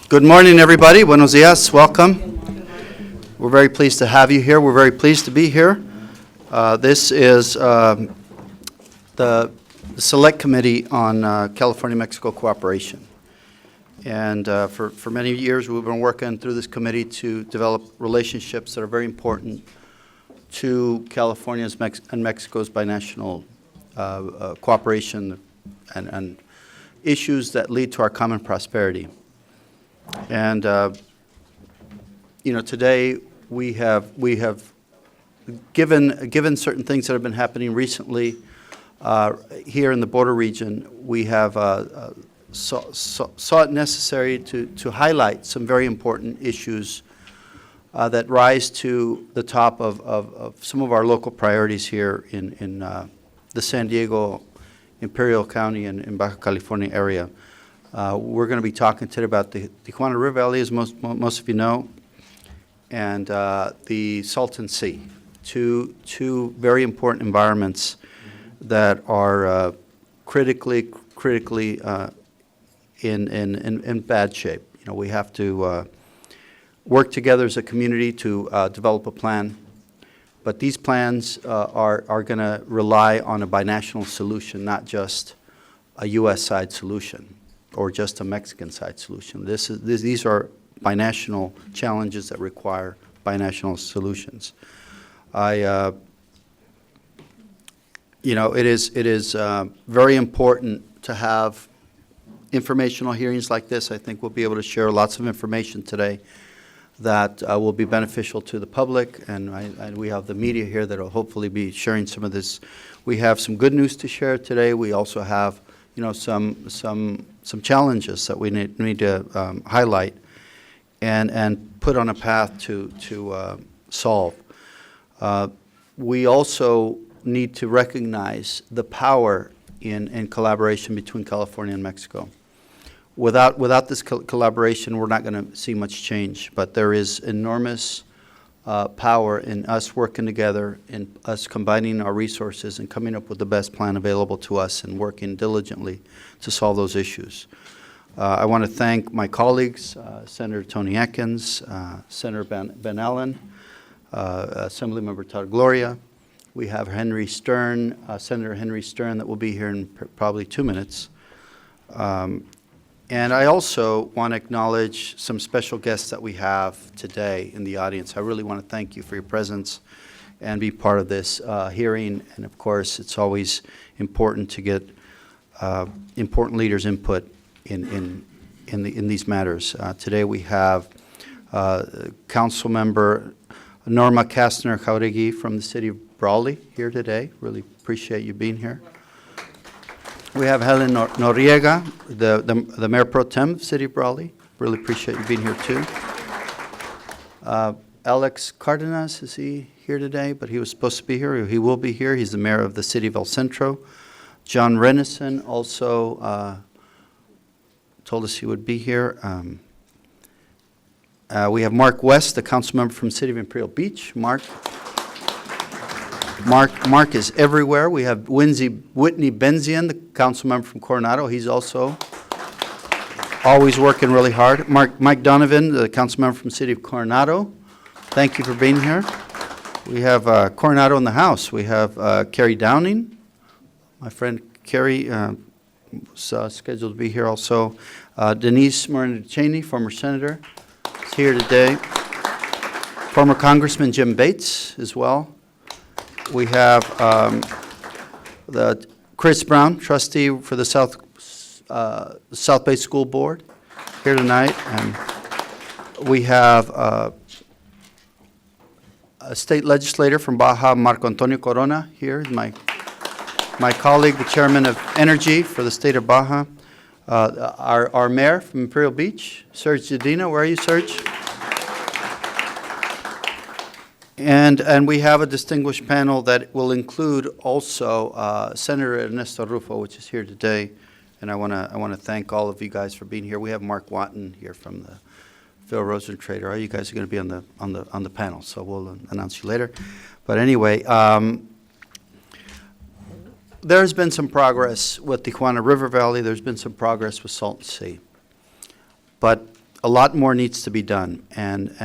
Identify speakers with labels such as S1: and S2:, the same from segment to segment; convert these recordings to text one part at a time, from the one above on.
S1: Good morning, everybody. Buenos dias. Welcome. We're very pleased to have you here. We're very pleased to be here. This is the Select Committee on California-Mexico Cooperation. And for many years, we've been working through this committee to develop relationships that are very important to California's and Mexico's binational cooperation and issues that lead to our common prosperity. And today we have given certain things that have been happening recently here in the border region. We have saw it necessary to highlight some very important issues that rise to the top of some of our local priorities here in the San Diego, Imperial County, and in Baja California area. We're going to be talking today about the Tijuana River Valley, as most of you know, and the Salton Sea, two very important environments that are critically in bad shape. We have to work together as a community to develop a plan, but these plans are going to rely on a binational solution, not just a U.S. side solution or just a Mexican side solution. These are binational challenges that require binational solutions. It is very important to have informational hearings like this. I think we'll be able to share lots of information today that will be beneficial to the public, and we have the media here that will hopefully be sharing some of this. We have some good news to share today. We also have some challenges that we need to highlight and put on a path to solve. We also need to recognize the power in collaboration between California and Mexico. Without this collaboration, we're not going to see much change, but there is enormous power in us working together, in us combining our resources and coming up with the best plan available to us and working diligently to solve those issues. I want to thank my colleagues, Senator Tony Atkins, Senator Ben Allen, Assemblymember Todd Gloria. We have Henry Stern, Senator Henry Stern, that will be here in probably 2 minutes. And I also want to acknowledge some special guests that we have today in the audience. I really want to thank you for your presence and be part of this hearing. And of course, it's always important to get important leaders' input in these matters. Today we have Council Member Norma Kastner Jauregui from the city of Brawley here today. Really appreciate you being here. We have Helen Noriega, the Mayor Pro Tem of the City of Brawley. Really appreciate you being here too. Alex Cardenas, is he here today? But he was supposed to be here. He will be here. He's the Mayor of the City of El Centro. John Renison also told us he would be here. We have Mark West, the council member from the City of Imperial Beach. Mark is everywhere. We have Whitney Benzian, the council member from Coronado. He's also always working really hard. Mike Donovan, the council member from the City of Coronado. Thank you for being here. We have Coronado in the house. We have Carrie Downing. My friend Carrie was scheduled to be here also. Denise Moreno-Cheney, former senator, is here today. Former Congressman Jim Bates as well. We have the Chris Brown, trustee for the South Bay School Board, here tonight. And we have a state legislator from Baja, Marco Antonio Corona, here. My colleague, the chairman of Energy for the state of Baja. Our mayor from Imperial Beach, Serge Jadina. Where are you, Serge? And we have a distinguished panel that will include also Senator Ernesto Rufo, which is here today, and I want to thank all of you guys for being here. We have Mark Watton here from the Phil Rosentrader. All you guys are going to be on the panel, so we'll announce you later. But anyway, there's been some progress with Tijuana River Valley. There's been some progress with Salton Sea. But a lot more needs to be done, and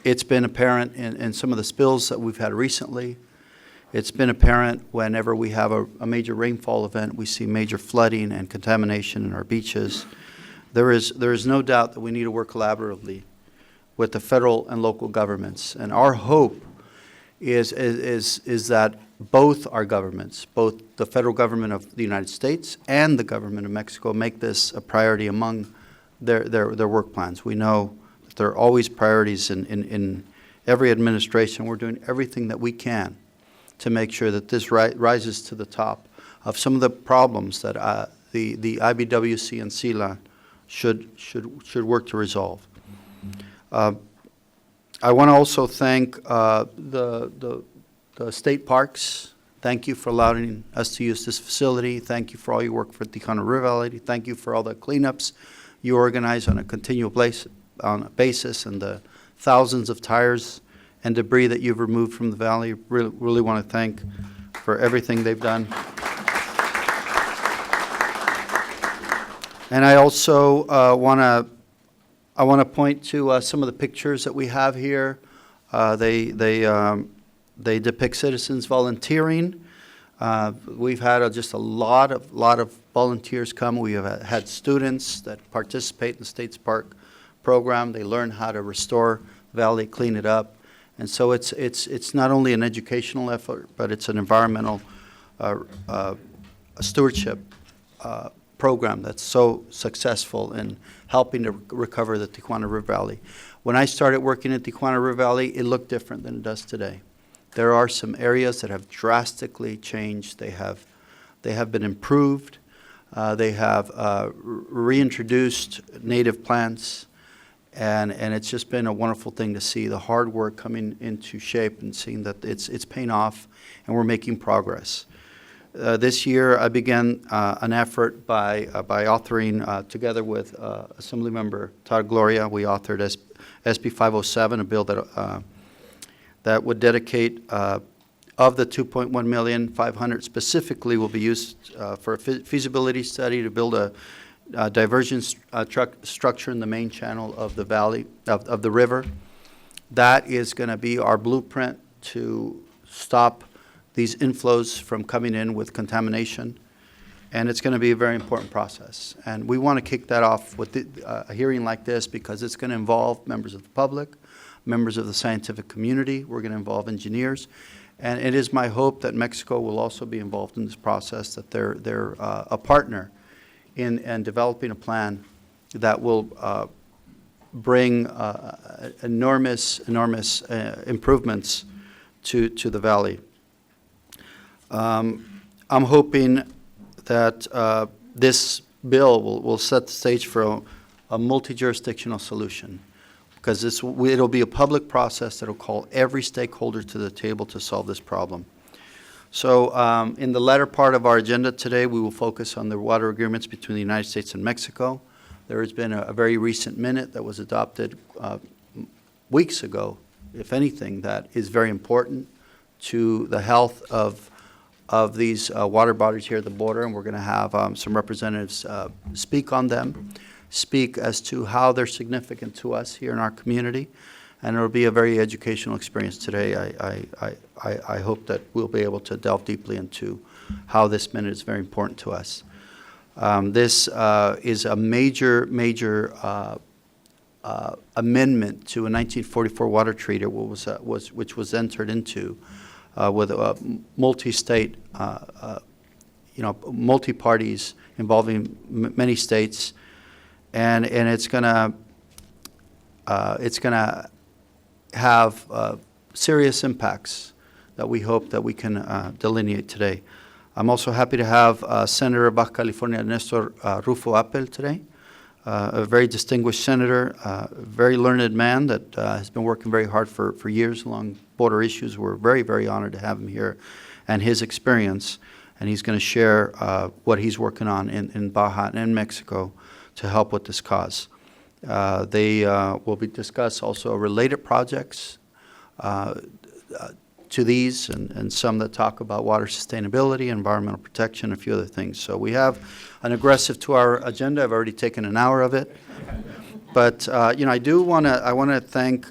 S1: it's been apparent in some of the spills that we've had recently. It's been apparent whenever we have a major rainfall event, we see major flooding and contamination in our beaches. There is no doubt that we need to work collaboratively with the federal and local governments. And our hope is that both our governments, both the federal government of the United States and the government of Mexico, make this a priority among their work plans. We know that there are always priorities in every administration. We're doing everything that we can to make sure that this rises to the top of some of the problems that the IBWC and CELA should work to resolve. I want to also thank the state parks. Thank you for allowing us to use this facility. Thank you for all your work for Tijuana River Valley. Thank you for all the cleanups you organize on a continual basis, and the thousands of tires and debris that you've removed from the valley. Really want to thank for everything they've done. And I also want to point to some of the pictures that we have here. They depict citizens volunteering. We've had just a lot of volunteers come. We have had students that participate in the State's Park program. They learn how to restore the valley, clean it up. And so it's not only an educational effort, but it's an environmental stewardship program that's so successful in helping to recover the Tijuana River Valley. When I started working at Tijuana River Valley, it looked different than it does today. There are some areas that have drastically changed. They have been improved. They have reintroduced native plants. And it's just been a wonderful thing to see the hard work coming into shape and seeing that it's paying off and we're making progress. This year I began an effort by authoring, together with Assemblymember Todd Gloria, we authored SB 507, a bill that would dedicate of the 2.1 million, 500 specifically will be used for a feasibility study to build a diversion structure in the main channel of the valley, of the river. That is going to be our blueprint to stop these inflows from coming in with contamination. And it's going to be a very important process. And we want to kick that off with a hearing like this because it's going to involve members of the public, members of the scientific community. We're going to involve engineers. And it is my hope that Mexico will also be involved in this process, that they're a partner in developing a plan that will bring enormous improvements to the valley. I'm hoping that this bill will set the stage for a multi-jurisdictional solution, because it'll be a public process that will call every stakeholder to the table to solve this problem. So in the latter part of our agenda today, we will focus on the water agreements between the United States and Mexico. There has been a very recent minute that was adopted weeks ago, if anything, that is very important to the health of these water bodies here at the border, and we're going to have some representatives speak on them, speak as to how they're significant to us here in our community, and it'll be a very educational experience today. I hope that we'll be able to delve deeply into how this minute is very important to us. This is a major amendment to a 1944 water treaty, which was entered into with multi-state, multi-parties involving many states, and it's gonna have serious impacts that we hope that we can delineate today. I'm also happy to have Senator of Baja California Nestor Rufo Appel today, a very distinguished senator, a very learned man that has been working very hard for years along border issues. We're very, very honored to have him here and his experience, and he's going to share what he's working on in Baja and in Mexico to help with this cause. They will discuss also related projects to these, and some that talk about water sustainability, environmental protection, and a few other things. So we have an aggressive 2-hour agenda. I've already taken an hour of it. But, I want to thank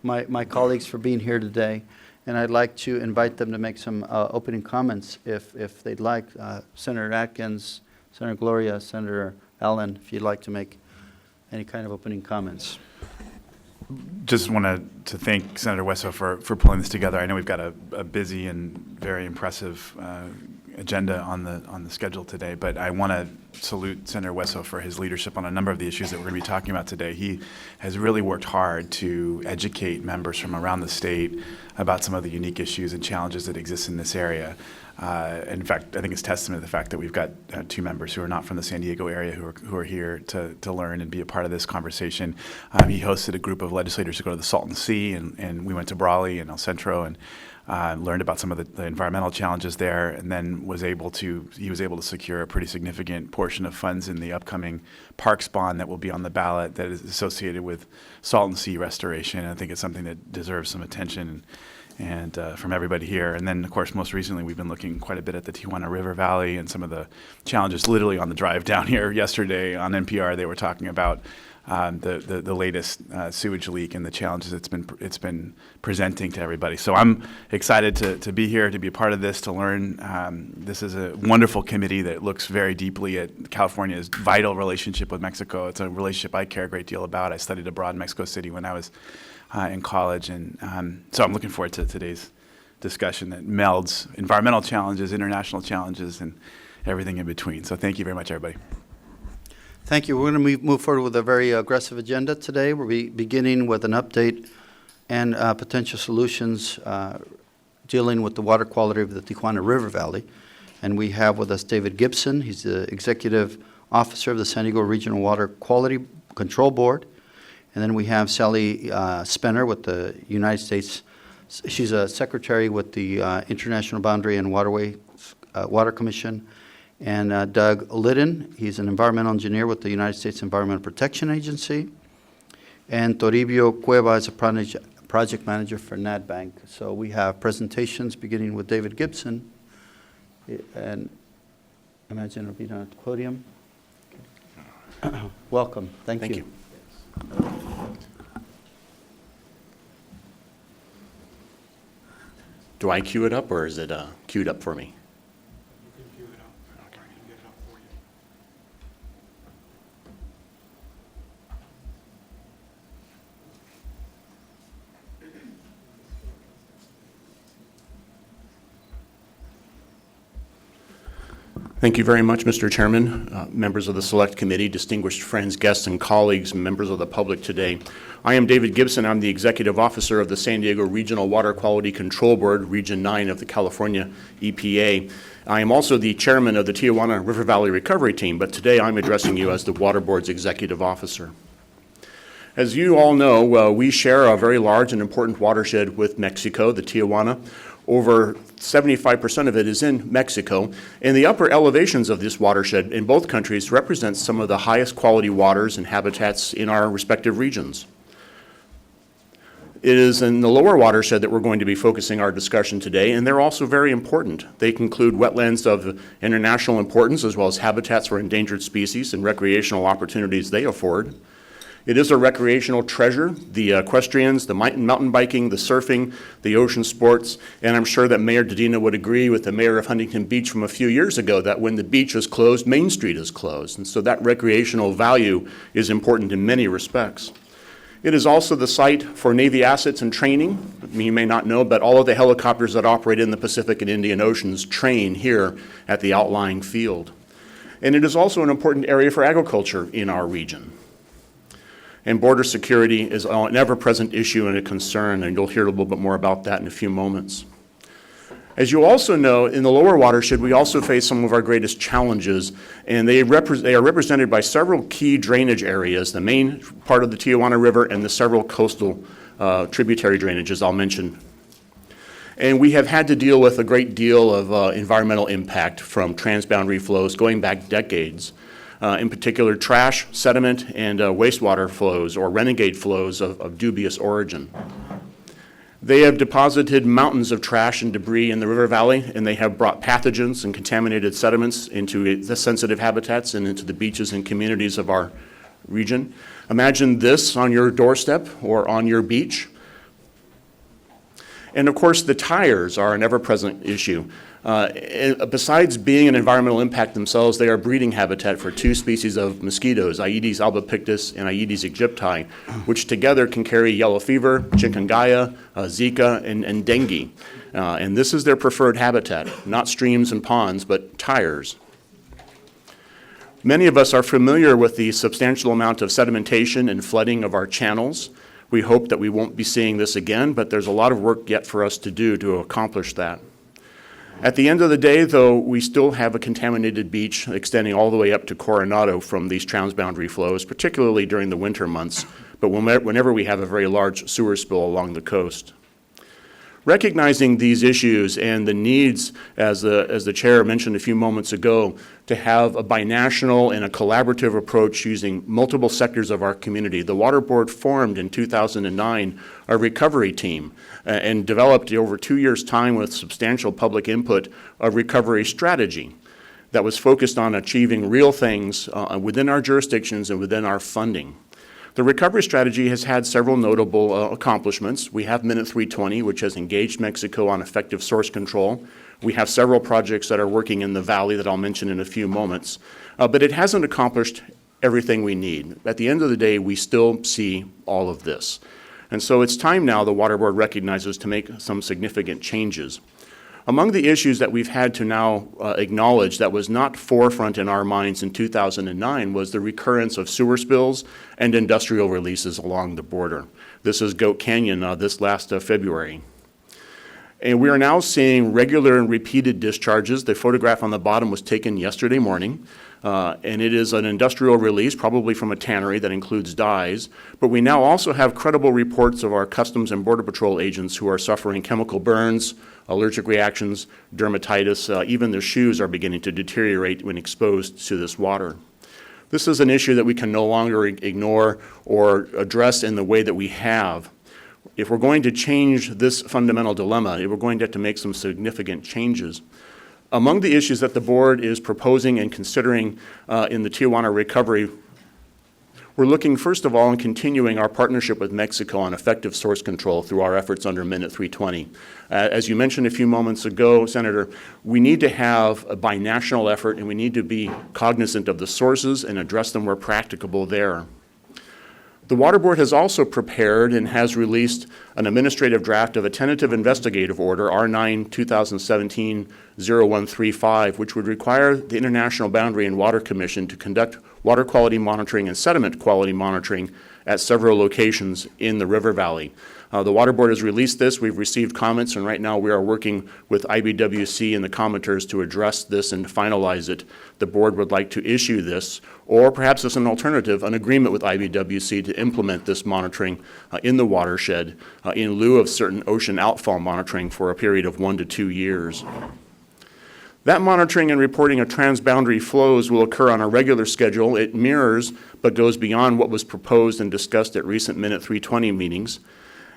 S1: my colleagues for being here today, and I'd like to invite them to make some opening comments if they'd like. Senator Atkins, Senator Gloria, Senator Allen, if you'd like to make any kind of opening comments.
S2: Just wanted to thank Senator Wesso for pulling this together. I know we've got a busy and very impressive agenda on the schedule today, but I want to salute Senator Wesso for his leadership on a number of the issues that we're going to be talking about today. He has really worked hard to educate members from around the state about some of the unique issues and challenges that exist in this area. In fact, I think it's testament to the fact that we've got 2 members who are not from the San Diego area who are here to learn and be a part of this conversation. He hosted a group of legislators to go to the Salton Sea, and we went to Brawley and El Centro and learned about some of the environmental challenges there, and then he was able to secure a pretty significant portion of funds in the upcoming parks bond that will be on the ballot that is associated with Salton Sea restoration. And I think it's something that deserves some attention and from everybody here. And then, of course, most recently, we've been looking quite a bit at the Tijuana River Valley and some of the challenges. Literally on the drive down here yesterday on NPR, they were talking about the latest sewage leak and the challenges it's been presenting to everybody. So I'm excited to be here, to be a part of this, to learn. This is a wonderful committee that looks very deeply at California's vital relationship with Mexico. It's a relationship I care a great deal about. I studied abroad in Mexico City when I was in college, and so I'm looking forward to today's discussion that melds environmental challenges, international challenges, and everything in between. So thank you very much, everybody.
S1: Thank you. We're going to move forward with a very aggressive agenda today. We'll be beginning with an update and potential solutions dealing with the water quality of the Tijuana River Valley. And we have with us David Gibson. He's the Executive Officer of the San Diego Regional Water Quality Control Board. And then we have Sally Spenner with the United States. She's a secretary with the International Boundary and Waterway Water Commission. And Doug Liddon, he's an environmental engineer with the United States Environmental Protection Agency. And Toribio Cueva is a project manager for NADBank. So we have presentations beginning with David Gibson. And imagine it'll be down at the podium. Okay. Welcome. Thank you.
S3: Do I cue it up, or is it queued up for me?
S4: You can cue it up. Okay. I can get it up for you.
S3: Thank you very much, Mr. Chairman, members of the Select Committee, distinguished friends, guests, and colleagues, and members of the public today. I am David Gibson. I'm the Executive Officer of the San Diego Regional Water Quality Control Board, Region 9 of the California EPA. I am also the Chairman of the Tijuana River Valley Recovery Team, but today I'm addressing you as the Water Board's Executive Officer. As you all know, we share a very large and important watershed with Mexico, the Tijuana. Over 75% of it is in Mexico, and the upper elevations of this watershed in both countries represent some of the highest quality waters and habitats in our respective regions. It is in the lower watershed that we're going to be focusing our discussion today, and they're also very important. They include wetlands of international importance, as well as habitats for endangered species and recreational opportunities they afford. It is a recreational treasure, the equestrians, the mountain biking, the surfing, the ocean sports, and I'm sure that Mayor Dedina would agree with the mayor of Huntington Beach from a few years ago that when the beach is closed, Main Street is closed. And so that recreational value is important in many respects. It is also the site for Navy assets and training. You may not know, but all of the helicopters that operate in the Pacific and Indian Oceans train here at the outlying field. And it is also an important area for agriculture in our region. And border security is an ever-present issue and a concern, and you'll hear a little bit more about that in a few moments. As you also know, in the lower watershed, we also face some of our greatest challenges, and they are represented by several key drainage areas, the main part of the Tijuana River and the several coastal tributary drainages I'll mention. And we have had to deal with a great deal of environmental impact from transboundary flows going back decades. In particular, trash, sediment, and wastewater flows or renegade flows of dubious origin. They have deposited mountains of trash and debris in the river valley, and they have brought pathogens and contaminated sediments into the sensitive habitats and into the beaches and communities of our region. Imagine this on your doorstep or on your beach. And of course, the tires are an ever-present issue. Besides being an environmental impact themselves, they are breeding habitat for two species of mosquitoes, Aedes albopictus and Aedes aegypti, which together can carry yellow fever, chikungunya, Zika, and dengue. And this is their preferred habitat, not streams and ponds, but tires. Many of us are familiar with the substantial amount of sedimentation and flooding of our channels. We hope that we won't be seeing this again, but there's a lot of work yet for us to do to accomplish that. At the end of the day, though, we still have a contaminated beach extending all the way up to Coronado from these transboundary flows, particularly during the winter months, but whenever we have a very large sewer spill along the coast. Recognizing these issues and the needs, as the chair mentioned a few moments ago, to have a binational and a collaborative approach using multiple sectors of our community, the Water Board formed in 2009 a recovery team and developed over 2 years' time with substantial public input a recovery strategy that was focused on achieving real things within our jurisdictions and within our funding. The recovery strategy has had several notable accomplishments. We have Minute 320, which has engaged Mexico on effective source control. We have several projects that are working in the valley that I'll mention in a few moments. But it hasn't accomplished everything we need. At the end of the day, we still see all of this. And so it's time now, the Water Board recognizes, to make some significant changes. Among the issues that we've had to now acknowledge that was not forefront in our minds in 2009 was the recurrence of sewer spills and industrial releases along the border. This is Goat Canyon this last February. And we are now seeing regular and repeated discharges. The photograph on the bottom was taken yesterday morning. And it is an industrial release, probably from a tannery that includes dyes. But we now also have credible reports of our Customs and Border Patrol agents who are suffering chemical burns, allergic reactions, dermatitis. Even their shoes are beginning to deteriorate when exposed to this water. This is an issue that we can no longer ignore or address in the way that we have. If we're going to change this fundamental dilemma, we're going to have to make some significant changes. Among the issues that the board is proposing and considering in the Tijuana recovery, we're looking first of all and continuing our partnership with Mexico on effective source control through our efforts under Minute 320. As you mentioned a few moments ago, Senator, we need to have a binational effort and we need to be cognizant of the sources and address them where practicable there. The Water Board has also prepared and has released an administrative draft of a tentative investigative order, R9-2017-0135, which would require the International Boundary and Water Commission to conduct water quality monitoring and sediment quality monitoring at several locations in the river valley. The Water Board has released this. We've received comments, and right now we are working with IBWC and the commenters to address this and finalize it. The board would like to issue this, or perhaps as an alternative, an agreement with IBWC to implement this monitoring in the watershed in lieu of certain ocean outfall monitoring for a period of 1 to 2 years. That monitoring and reporting of transboundary flows will occur on a regular schedule. It mirrors but goes beyond what was proposed and discussed at recent Minute 320 meetings.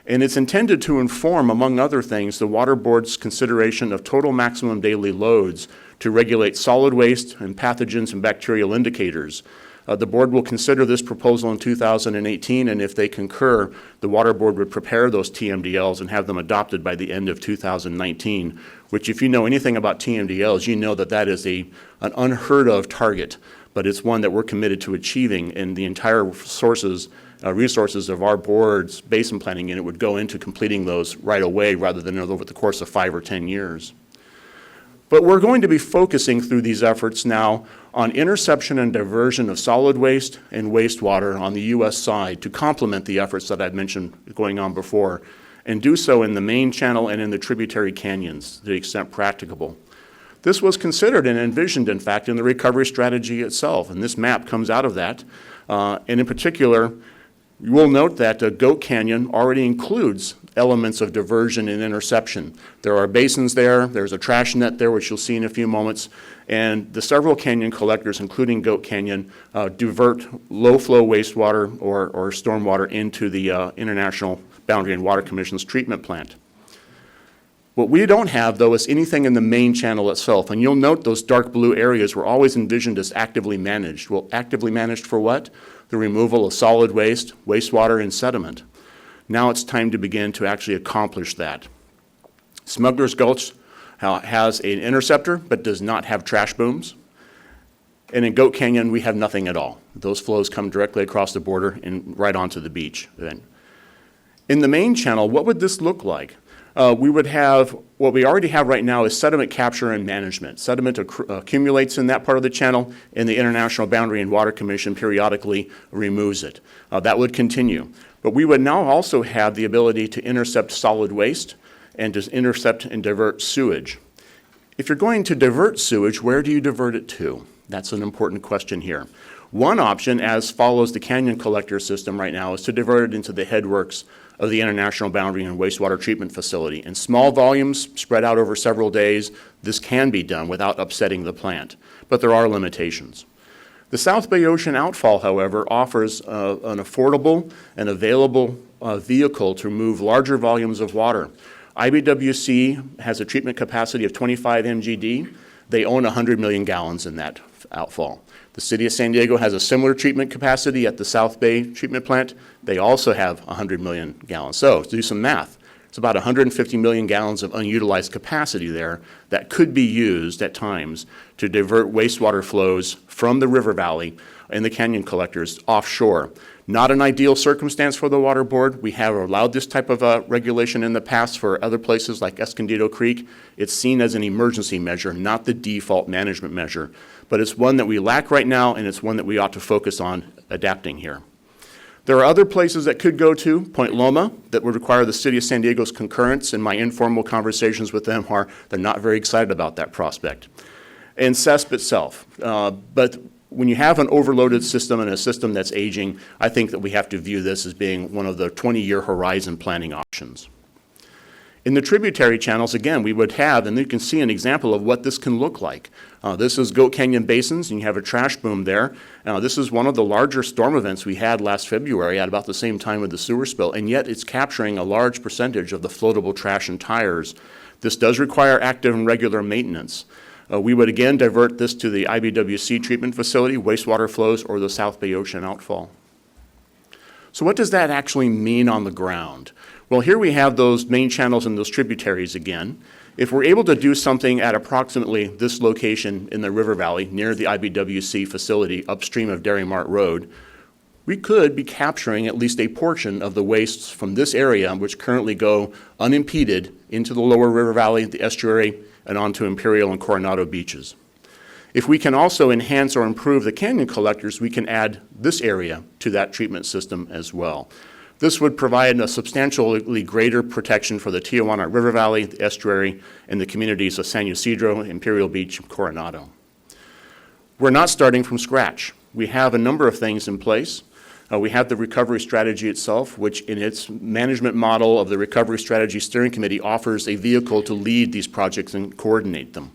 S3: And it's intended to inform, among other things, the Water Board's consideration of total maximum daily loads to regulate solid waste and pathogens and bacterial indicators. The board will consider this proposal in 2018, and if they concur, the Water Board would prepare those TMDLs and have them adopted by the end of 2019, which, if you know anything about TMDLs, you know that that is an unheard of target, but it's one that we're committed to achieving, and the entire resources of our board's basin planning unit would go into completing those right away rather than over the course of 5 or 10 years. But we're going to be focusing through these efforts now on interception and diversion of solid waste and wastewater on the U.S. side to complement the efforts that I've mentioned going on before, and do so in the main channel and in the tributary canyons to the extent practicable. This was considered and envisioned, in fact, in the recovery strategy itself, and this map comes out of that. And in particular, you will note that Goat Canyon already includes elements of diversion and interception. There are basins there, there's a trash net there, which you'll see in a few moments, and the several canyon collectors, including Goat Canyon, divert low-flow wastewater or stormwater into the International Boundary and Water Commission's treatment plant. What we don't have, though, is anything in the main channel itself. And you'll note those dark blue areas were always envisioned as actively managed. Well, actively managed for what? The removal of solid waste, wastewater, and sediment. Now it's time to begin to actually accomplish that. Smuggler's Gulch has an interceptor, but does not have trash booms. And in Goat Canyon, we have nothing at all. Those flows come directly across the border and right onto the beach. Then, in the main channel, what would this look like? We would have, what we already have right now is sediment capture and management. Sediment accumulates in that part of the channel, and the International Boundary and Water Commission periodically removes it. That would continue. But we would now also have the ability to intercept solid waste and to intercept and divert sewage. If you're going to divert sewage, where do you divert it to? That's an important question here. One option, as follows the canyon collector system right now, is to divert it into the headworks of the International Boundary and Wastewater Treatment Facility. In small volumes spread out over several days, this can be done without upsetting the plant, but there are limitations. The South Bay Ocean outfall, however, offers an affordable and available vehicle to move larger volumes of water. IBWC has a treatment capacity of 25 MGD. They own 100 million gallons in that outfall. The City of San Diego has a similar treatment capacity at the South Bay treatment plant. They also have 100 million gallons. So, to do some math, it's about 150 million gallons of unutilized capacity there that could be used at times to divert wastewater flows from the river valley and the canyon collectors offshore. Not an ideal circumstance for the Water Board. We have allowed this type of regulation in the past for other places like Escondido Creek. It's seen as an emergency measure, not the default management measure. But it's one that we lack right now, and it's one that we ought to focus on adapting here. There are other places that could go to, Point Loma, that would require the City of San Diego's concurrence, and my informal conversations with them are they're not very excited about that prospect. And CESP itself. But when you have an overloaded system and a system that's aging, I think that we have to view this as being one of the 20-year horizon planning options. In the tributary channels, again, we would have, and you can see an example of what this can look like. This is Goat Canyon Basins, and you have a trash boom there. This is one of the larger storm events we had last February at about the same time with the sewer spill, and yet it's capturing a large percentage of the floatable trash and tires. This does require active and regular maintenance. We would again divert this to the IBWC treatment facility, wastewater flows, or the South Bay Ocean outfall. So what does that actually mean on the ground? Well, here we have those main channels and those tributaries again. If we're able to do something at approximately this location in the river valley near the IBWC facility upstream of Dairy Mart Road, we could be capturing at least a portion of the wastes from this area, which currently go unimpeded into the lower river valley, the estuary, and onto Imperial and Coronado beaches. If we can also enhance or improve the canyon collectors, we can add this area to that treatment system as well. This would provide a substantially greater protection for the Tijuana River Valley, the estuary, and the communities of San Ysidro, Imperial Beach, and Coronado. We're not starting from scratch. We have a number of things in place. We have the recovery strategy itself, which in its management model of the Recovery Strategy Steering Committee offers a vehicle to lead these projects and coordinate them.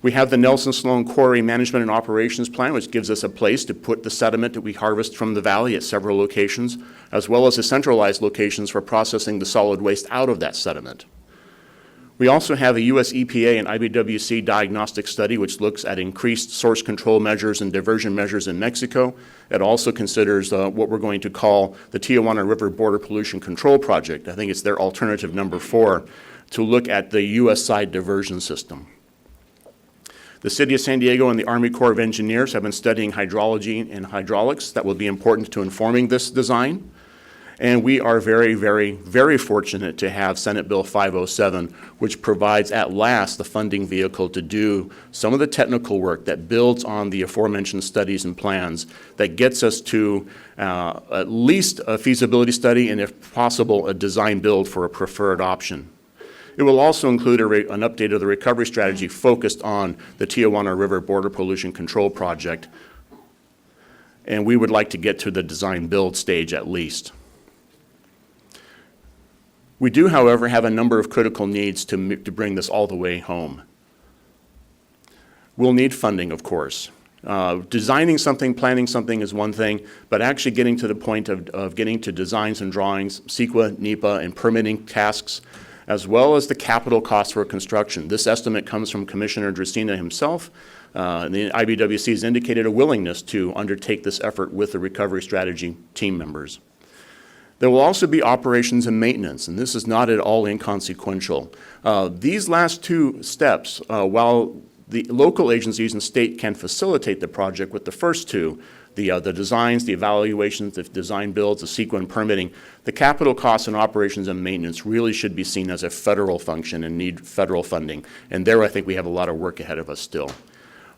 S3: We have the Nelson Sloan Quarry Management and Operations Plan, which gives us a place to put the sediment that we harvest from the valley at several locations, as well as the centralized locations for processing the solid waste out of that sediment. We also have a US EPA and IBWC diagnostic study which looks at increased source control measures and diversion measures in Mexico. It also considers what we're going to call the Tijuana River Border Pollution Control Project. I think it's their alternative number 4 to look at the US side diversion system. The City of San Diego and the Army Corps of Engineers have been studying hydrology and hydraulics that will be important to informing this design. And we are very, very, very fortunate to have Senate Bill 507, which provides at last the funding vehicle to do some of the technical work that builds on the aforementioned studies and plans that gets us to at least a feasibility study and, if possible, a design build for a preferred option. It will also include an update of the recovery strategy focused on the Tijuana River Border Pollution Control Project. And we would like to get to the design build stage at least. We do, however, have a number of critical needs to bring this all the way home. We'll need funding, of course. Designing something, planning something is one thing, but actually getting to the point of getting to designs and drawings, CEQA, NEPA, and permitting tasks, as well as the capital costs for construction. This estimate comes from Commissioner Dresina himself. The IBWC has indicated a willingness to undertake this effort with the recovery strategy team members. There will also be operations and maintenance, and this is not at all inconsequential. These last two steps, while the local agencies and state can facilitate the project with the first two, the designs, the evaluations, the design builds, the CEQA and permitting, the capital costs and operations and maintenance really should be seen as a federal function and need federal funding. And there I think we have a lot of work ahead of us still.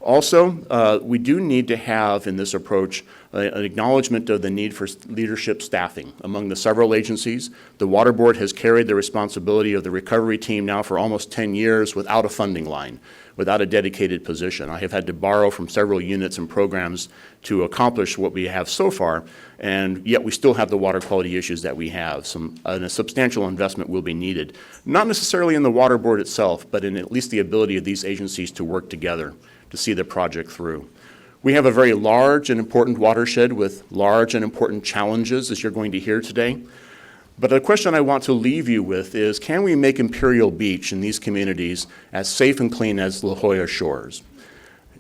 S3: Also, we do need to have in this approach an acknowledgement of the need for leadership staffing among the several agencies. The Water Board has carried the responsibility of the recovery team now for almost 10 years without a funding line, without a dedicated position. I have had to borrow from several units and programs to accomplish what we have so far, and yet we still have the water quality issues that we have. A substantial investment will be needed, not necessarily in the Water Board itself, but in at least the ability of these agencies to work together to see the project through. We have a very large and important watershed with large and important challenges, as you're going to hear today. But the question I want to leave you with is, can we make Imperial Beach in these communities as safe and clean as La Jolla Shores?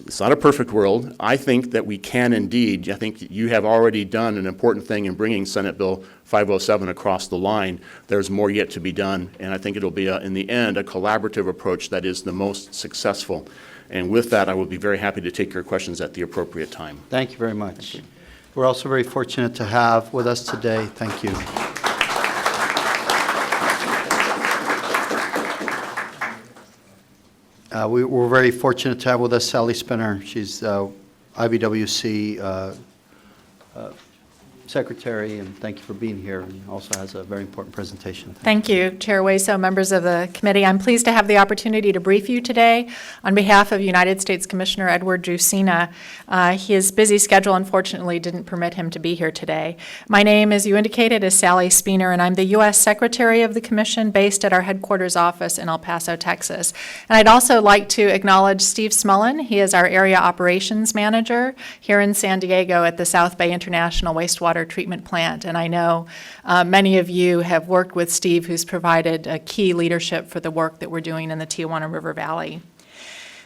S3: It's not a perfect world. I think that we can indeed. I think you have already done an important thing in bringing Senate Bill 507 across the line. There's more yet to be done, and I think it'll be, in the end, a collaborative approach that is the most successful. And with that, I will be very happy to take your questions at the appropriate time.
S1: Thank you very much. We're also very fortunate to have with us today, thank you. We're very fortunate to have with us Sally Spinner. She's IBWC Secretary, and thank you for being here, and also has a very important presentation.
S5: Thank you, Chair Waso, members of the committee. I'm pleased to have the opportunity to brief you today on behalf of United States Commissioner Edward Dresina. His busy schedule, unfortunately, didn't permit him to be here today. My name, as you indicated, is Sally Spinner, and I'm the U.S. Secretary of the Commission based at our headquarters office in El Paso, Texas. And I'd also like to acknowledge Steve Smullen. He is our Area Operations Manager here in San Diego at the South Bay International Wastewater Treatment Plant, and I know many of you have worked with Steve, who's provided key leadership for the work that we're doing in the Tijuana River Valley.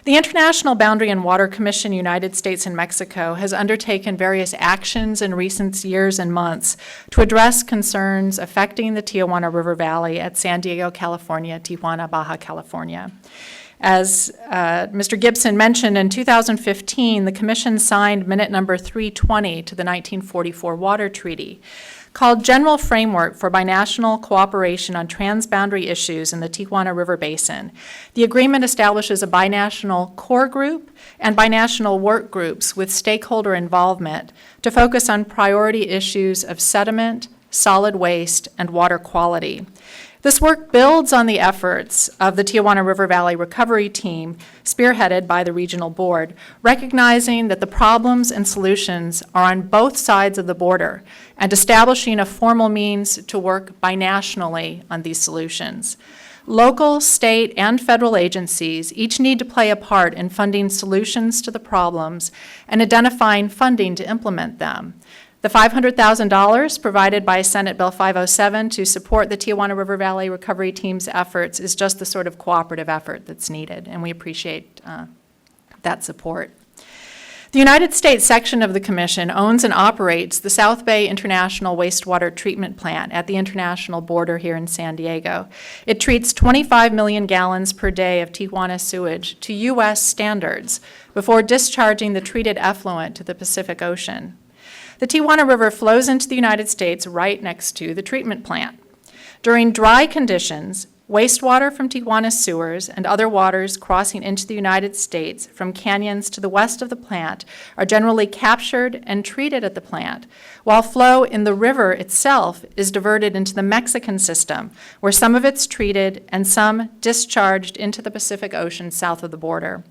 S5: The International Boundary and Water Commission, United States and Mexico, has undertaken various actions in recent years and months to address concerns affecting the Tijuana River Valley at San Diego, California, Tijuana, Baja California. As Mr. Gibson mentioned, in 2015, the Commission signed Minute Number 320 to the 1944 Water Treaty, called General Framework for Binational Cooperation on Transboundary Issues in the Tijuana River Basin. The agreement establishes a binational core group and binational work groups with stakeholder involvement to focus on priority issues of sediment, solid waste, and water quality. This work builds on the efforts of the Tijuana River Valley Recovery Team, spearheaded by the Regional Board, recognizing that the problems and solutions are on both sides of the border and establishing a formal means to work binationally on these solutions. Local, state, and federal agencies each need to play a part in funding solutions to the problems and identifying funding to implement them. The $500,000 provided by Senate Bill 507 to support the Tijuana River Valley Recovery Team's efforts is just the sort of cooperative effort that's needed, and we appreciate that support. The United States section of the Commission owns and operates the South Bay International Wastewater Treatment Plant at the international border here in San Diego. It treats 25 million gallons per day of Tijuana sewage to U.S. standards before discharging the treated effluent to the Pacific Ocean. The Tijuana River flows into the United States right next to the treatment plant. During dry conditions, wastewater from Tijuana sewers and other waters crossing into the United States from canyons to the west of the plant are generally captured and treated at the plant, while flow in the river itself is diverted into the Mexican system, where some of it's treated and some discharged into the Pacific Ocean south of the border.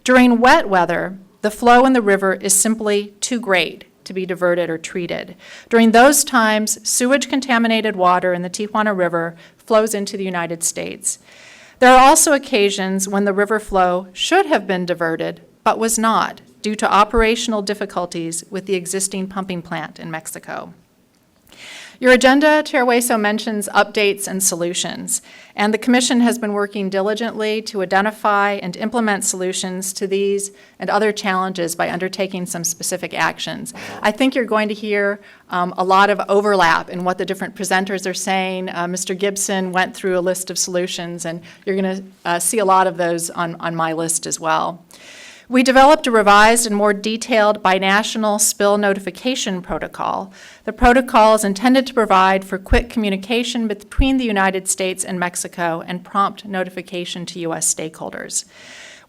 S5: During wet weather, the flow in the river is simply too great to be diverted or treated. During those times, sewage-contaminated water in the Tijuana River flows into the United States. There are also occasions when the river flow should have been diverted, but was not, due to operational difficulties with the existing pumping plant in Mexico. Your agenda, Chair Hueso, mentions updates and solutions, and the Commission has been working diligently to identify and implement solutions to these and other challenges by undertaking some specific actions. I think you're going to hear a lot of overlap in what the different presenters are saying. Mr. Gibson went through a list of solutions, and you're going to see a lot of those on my list as well. We developed a revised and more detailed binational spill notification protocol. The protocol is intended to provide for quick communication between the United States and Mexico and prompt notification to U.S. stakeholders.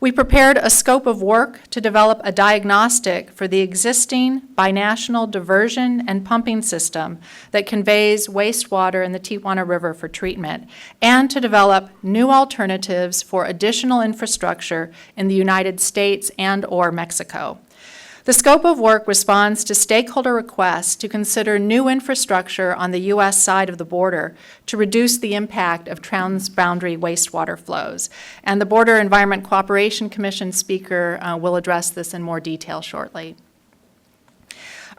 S5: We prepared a scope of work to develop a diagnostic for the existing binational diversion and pumping system that conveys wastewater in the Tijuana River for treatment, and to develop new alternatives for additional infrastructure in the United States and/or Mexico. The scope of work responds to stakeholder requests to consider new infrastructure on the U.S. side of the border to reduce the impact of transboundary wastewater flows. And the Border Environment Cooperation Commission speaker will address this in more detail shortly.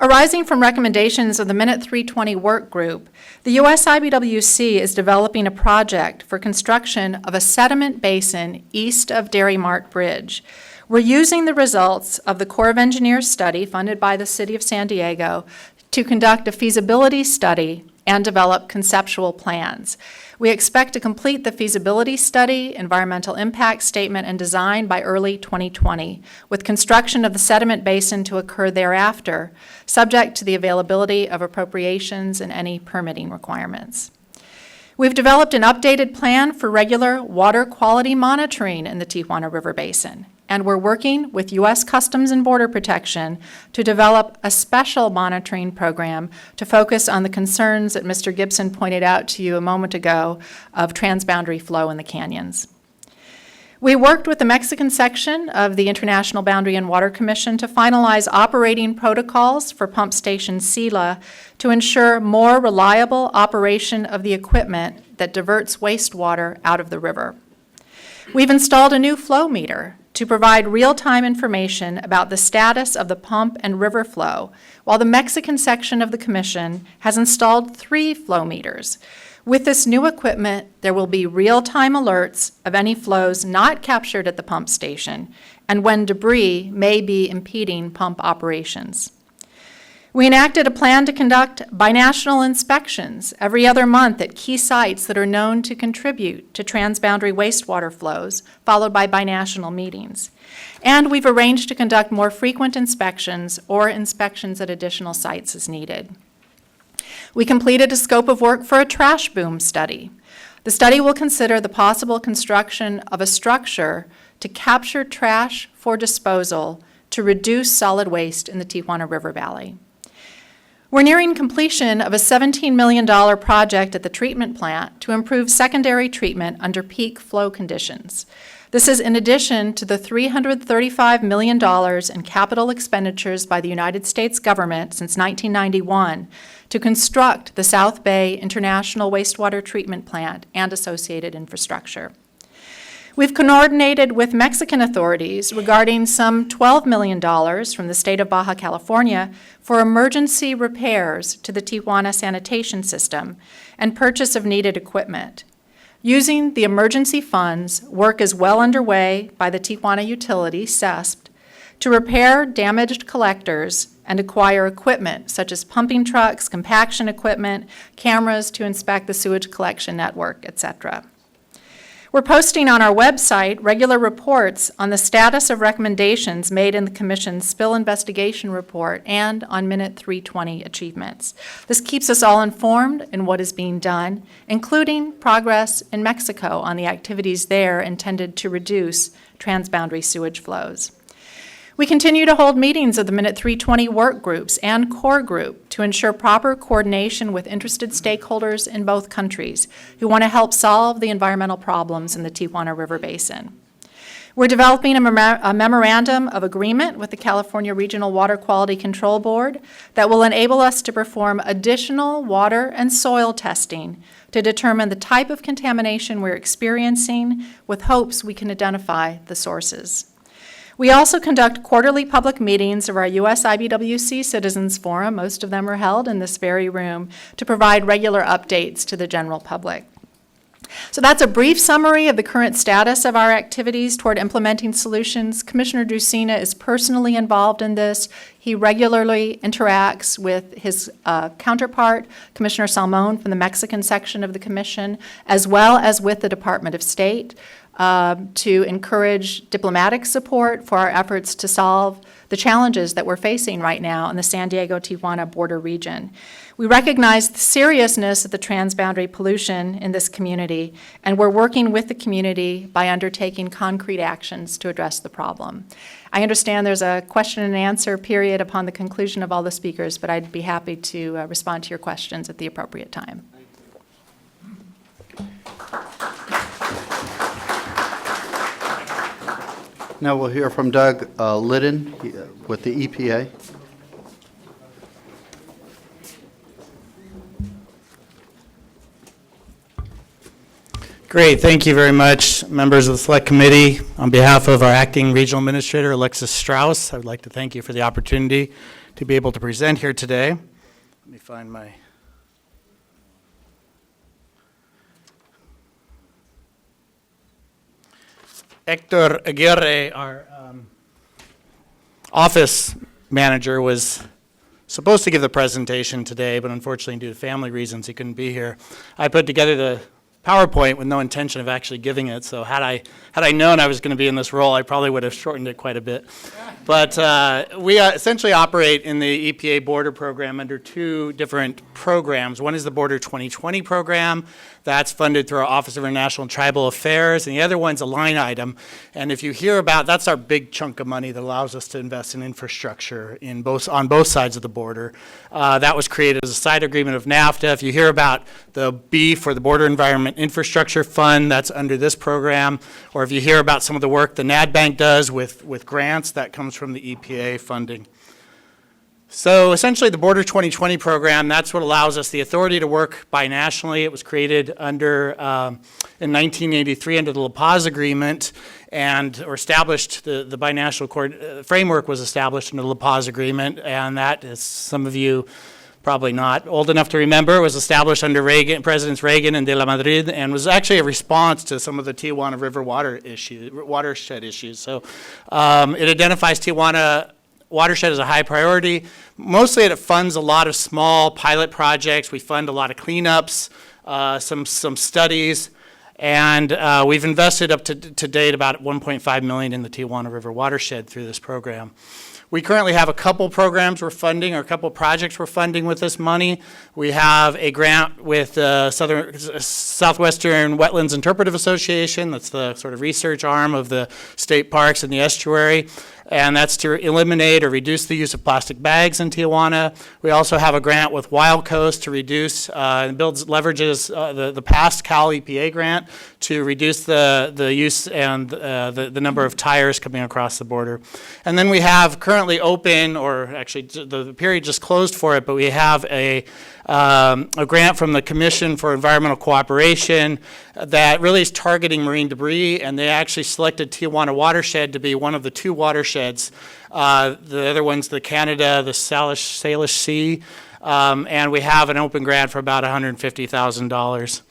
S5: Arising from recommendations of the Minute 320 Work Group, the U.S. IBWC is developing a project for construction of a sediment basin east of Dairy Mart Bridge. We're using the results of the Corps of Engineers study funded by the City of San Diego to conduct a feasibility study and develop conceptual plans. We expect to complete the feasibility study, environmental impact statement, and design by early 2020, with construction of the sediment basin to occur thereafter, subject to the availability of appropriations and any permitting requirements. We've developed an updated plan for regular water quality monitoring in the Tijuana River Basin, and we're working with U.S. Customs and Border Protection to develop a special monitoring program to focus on the concerns that Mr. Gibson pointed out to you a moment ago of transboundary flow in the canyons. We worked with the Mexican section of the International Boundary and Water Commission to finalize operating protocols for Pump Station Sila to ensure more reliable operation of the equipment that diverts wastewater out of the river. We've installed a new flow meter to provide real-time information about the status of the pump and river flow, while the Mexican section of the Commission has installed 3 flow meters. With this new equipment, there will be real-time alerts of any flows not captured at the pump station and when debris may be impeding pump operations. We enacted a plan to conduct binational inspections every other month at key sites that are known to contribute to transboundary wastewater flows, followed by binational meetings. And we've arranged to conduct more frequent inspections or inspections at additional sites as needed. We completed a scope of work for a trash boom study. The study will consider the possible construction of a structure to capture trash for disposal to reduce solid waste in the Tijuana River Valley. We're nearing completion of a $17 million project at the treatment plant to improve secondary treatment under peak flow conditions. This is in addition to the $335 million in capital expenditures by the United States government since 1991 to construct the South Bay International Wastewater Treatment Plant and associated infrastructure. We've coordinated with Mexican authorities regarding some $12 million from the state of Baja California for emergency repairs to the Tijuana sanitation system and purchase of needed equipment. Using the emergency funds, work is well underway by the Tijuana utility, CESP, to repair damaged collectors and acquire equipment such as pumping trucks, compaction equipment, cameras to inspect the sewage collection network, etc. We're posting on our website regular reports on the status of recommendations made in the Commission's Spill Investigation Report and on Minute 320 achievements. This keeps us all informed in what is being done, including progress in Mexico on the activities there intended to reduce transboundary sewage flows. We continue to hold meetings of the Minute 320 work groups and core group to ensure proper coordination with interested stakeholders in both countries who want to help solve the environmental problems in the Tijuana River Basin. We're developing a memorandum of agreement with the California Regional Water Quality Control Board that will enable us to perform additional water and soil testing to determine the type of contamination we're experiencing with hopes we can identify the sources. We also conduct quarterly public meetings of our U.S. IBWC Citizens Forum, most of them are held in this very room, to provide regular updates to the general public. So that's a brief summary of the current status of our activities toward implementing solutions. Commissioner Drusina is personally involved in this. He regularly interacts with his counterpart, Commissioner Salmon from the Mexican section of the Commission, as well as with the Department of State, to encourage diplomatic support for our efforts to solve the challenges that we're facing right now in the San Diego-Tijuana border region. We recognize the seriousness of the transboundary pollution in this community, and we're working with the community by undertaking concrete actions to address the problem. I understand there's a question and answer period upon the conclusion of all the speakers, but I'd be happy to respond to your questions at the appropriate time.
S1: Now we'll hear from Doug Liddon with the EPA.
S6: Great, thank you very much, members of the Select Committee. On behalf of our Acting Regional Administrator, Alexis Strauss, I would like to thank you for the opportunity to be able to present here today. Let me find my... Hector Aguirre, our office manager, was supposed to give the presentation today, but unfortunately due to family reasons he couldn't be here. I put together the PowerPoint with no intention of actually giving it, so had I known I was going to be in this role, I probably would have shortened it quite a bit. But we essentially operate in the EPA border program under two different programs. One is the Border 2020 program. That's funded through our Office of International and Tribal Affairs, and the other one's a line item. And if you hear about, that's our big chunk of money that allows us to invest in infrastructure on both sides of the border. That was created as a side agreement of NAFTA. If you hear about the B for the Border Environment Infrastructure Fund, that's under this program. Or if you hear about some of the work the NAD Bank does with grants, that comes from the EPA funding. So essentially the Border 2020 program, that's what allows us the authority to work binationally. It was created in 1983 under the La Paz Agreement, or established, the binational framework was established under the La Paz Agreement, and that, as some of you probably not old enough to remember, was established under Presidents Reagan and De La Madrid, and was actually a response to some of the Tijuana River watershed issues. So it identifies Tijuana watershed is a high priority. Mostly it funds a lot of small pilot projects. We fund a lot of cleanups, some studies, and we've invested up to date about $1.5 million in the Tijuana River watershed through this program. We currently have a couple programs we're funding, or a couple projects we're funding with this money. We have a grant with the Southwestern Wetlands Interpretive Association. That's the sort of research arm of the state parks and the estuary. And that's to eliminate or reduce the use of plastic bags in Tijuana. We also have a grant with Wild Coast to reduce and leverages the past Cal EPA grant to reduce the use and the number of tires coming across the border. And then we have currently open, or actually the period just closed for it, but we have a grant from the Commission for Environmental Cooperation that really is targeting marine debris, and they actually selected Tijuana watershed to be one of the two watersheds. The other one's the Canada, the Salish Sea, and we have an open grant for about $150,000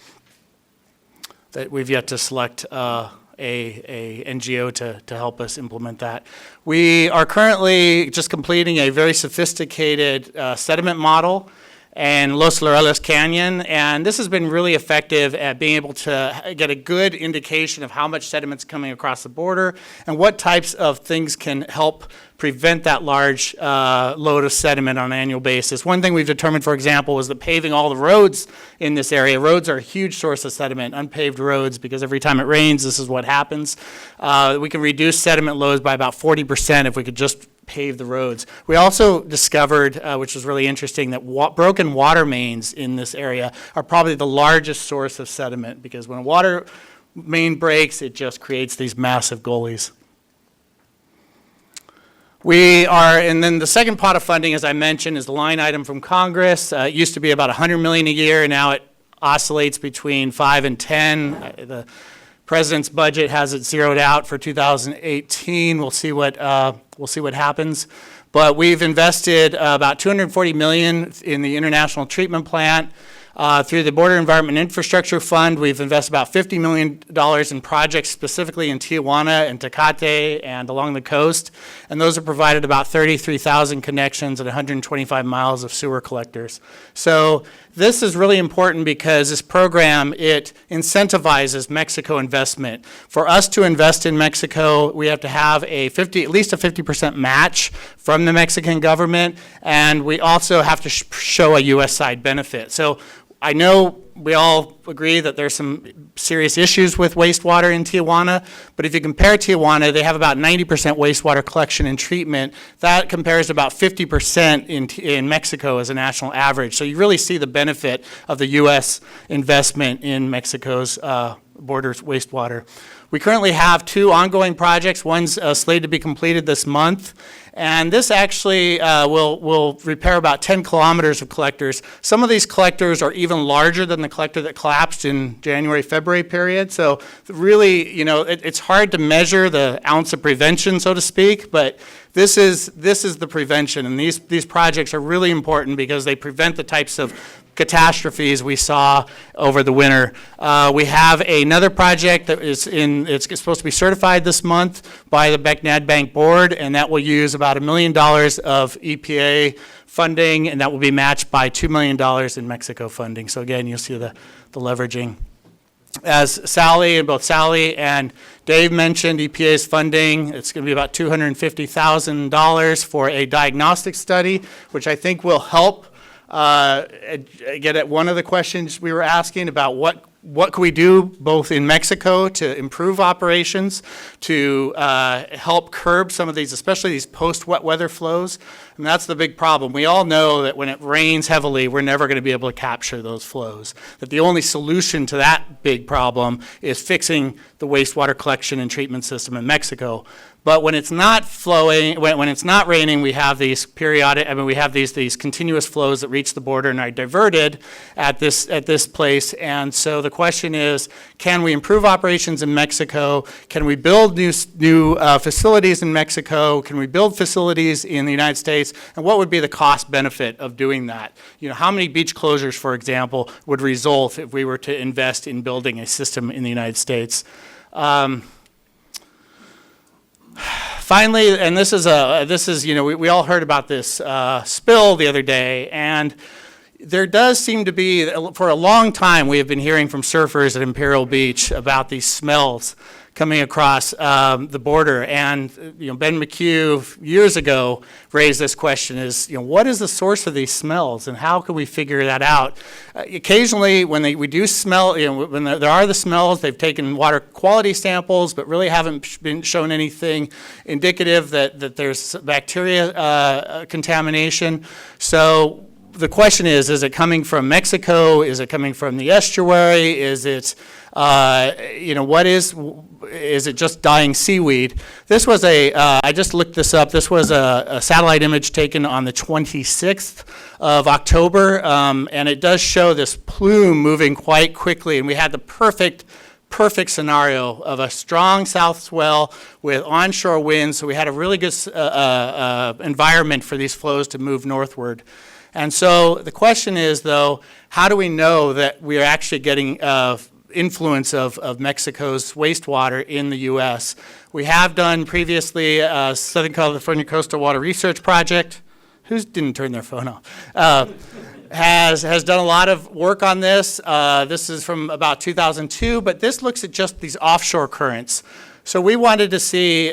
S6: that we've yet to select a NGO to help us implement that. We are currently just completing a very sophisticated sediment model and Los Laureles Canyon, and this has been really effective at being able to get a good indication of how much sediment's coming across the border and what types of things can help prevent that large load of sediment on an annual basis. One thing we've determined, for example, is that paving all the roads in this area. Roads are a huge source of sediment, unpaved roads, because every time it rains, this is what happens. We can reduce sediment loads by about 40% if we could just pave the roads. We also discovered, which was really interesting, that broken water mains in this area are probably the largest source of sediment, because when a water main breaks, it just creates these massive gullies. And then the second pot of funding, as I mentioned, is the line item from Congress. It used to be about $100 million a year, and now it oscillates between 5 and 10. The President's budget has it zeroed out for 2018. We'll see what happens. But we've invested about $240 million in the international treatment plant. Through the Border Environment Infrastructure Fund, we've invested about $50 million in projects specifically in Tijuana and Tecate and along the coast. And those have provided about 33,000 connections and 125 miles of sewer collectors. So this is really important because this program, it incentivizes Mexico investment. For us to invest in Mexico, we have to have at least a 50% match from the Mexican government, and we also have to show a U.S. side benefit. So I know we all agree that there's some serious issues with wastewater in Tijuana, but if you compare Tijuana, they have about 90% wastewater collection and treatment. That compares to about 50% in Mexico as a national average. So you really see the benefit of the U.S. investment in Mexico's borders wastewater. We currently have 2 ongoing projects. One's slated to be completed this month, and this actually will repair about 10 kilometers of collectors. Some of these collectors are even larger than the collector that collapsed in January-February period. So really, it's hard to measure the ounce of prevention, so to speak, but this is the prevention, and these projects are really important because they prevent the types of catastrophes we saw over the winter. We have another project that it's supposed to be certified this month by the BECNAD Bank Board, and that will use about $1 million of EPA funding, and that will be matched by $2 million in Mexico funding. So again, you'll see the leveraging. As both Sally and Dave mentioned, EPA's funding, it's going to be about $250,000 for a diagnostic study, which I think will help get at one of the questions we were asking about what can we do both in Mexico to improve operations, to help curb some of these, especially these post-wet weather flows. And that's the big problem. We all know that when it rains heavily, we're never going to be able to capture those flows. That the only solution to that big problem is fixing the wastewater collection and treatment system in Mexico. But when it's not flowing, when it's not raining, we have these these continuous flows that reach the border and are diverted at this place. And so the question is, can we improve operations in Mexico? Can we build new facilities in Mexico? Can we build facilities in the United States? And what would be the cost benefit of doing that? How many beach closures, for example, would result if we were to invest in building a system in the United States? Finally, and we all heard about this spill the other day, and there does seem to be, for a long time, we have been hearing from surfers at Imperial Beach about these smells coming across the border. And Ben McHugh years ago raised this question: what is the source of these smells, and how can we figure that out? Occasionally, when we do smell, when there are the smells, they've taken water quality samples, but really haven't been shown anything indicative that there's bacteria contamination. So the question is it coming from Mexico? Is it coming from the estuary? Is it, is it just dying seaweed? This was I just looked this up. This was a satellite image taken on the 26th of October, and it does show this plume moving quite quickly, and we had the perfect scenario of a strong south swell with onshore winds, so we had a really good environment for these flows to move northward. And so the question is, though, how do we know that we are actually getting influence of Mexico's wastewater in the U.S.? We have done previously Southern California Coastal Water Research Project. Who didn't turn their phone off? Has done a lot of work on this. This is from about 2002, but this looks at just these offshore currents. So we wanted to see,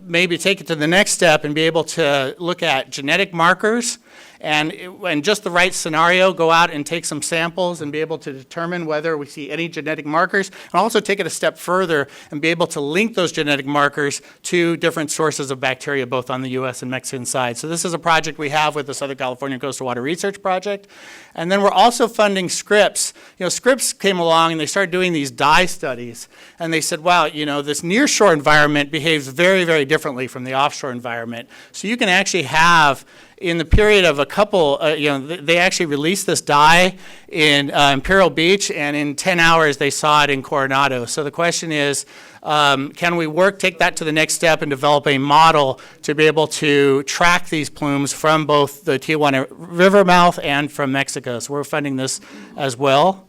S6: maybe take it to the next step and be able to look at genetic markers and just the right scenario, go out and take some samples and be able to determine whether we see any genetic markers, and also take it a step further and be able to link those genetic markers to different sources of bacteria, both on the U.S. and Mexican side. So this is a project we have with the Southern California Coastal Water Research Project. And then we're also funding Scripps. Scripps came along and they started doing these dye studies, and they said, wow, this nearshore environment behaves very, very differently from the offshore environment. So you can actually have in the period of a couple, they actually released this dye in Imperial Beach, and in 10 hours they saw it in Coronado. So the question is, can we take that to the next step and develop a model to be able to track these plumes from both the Tijuana River mouth and from Mexico? So we're funding this as well.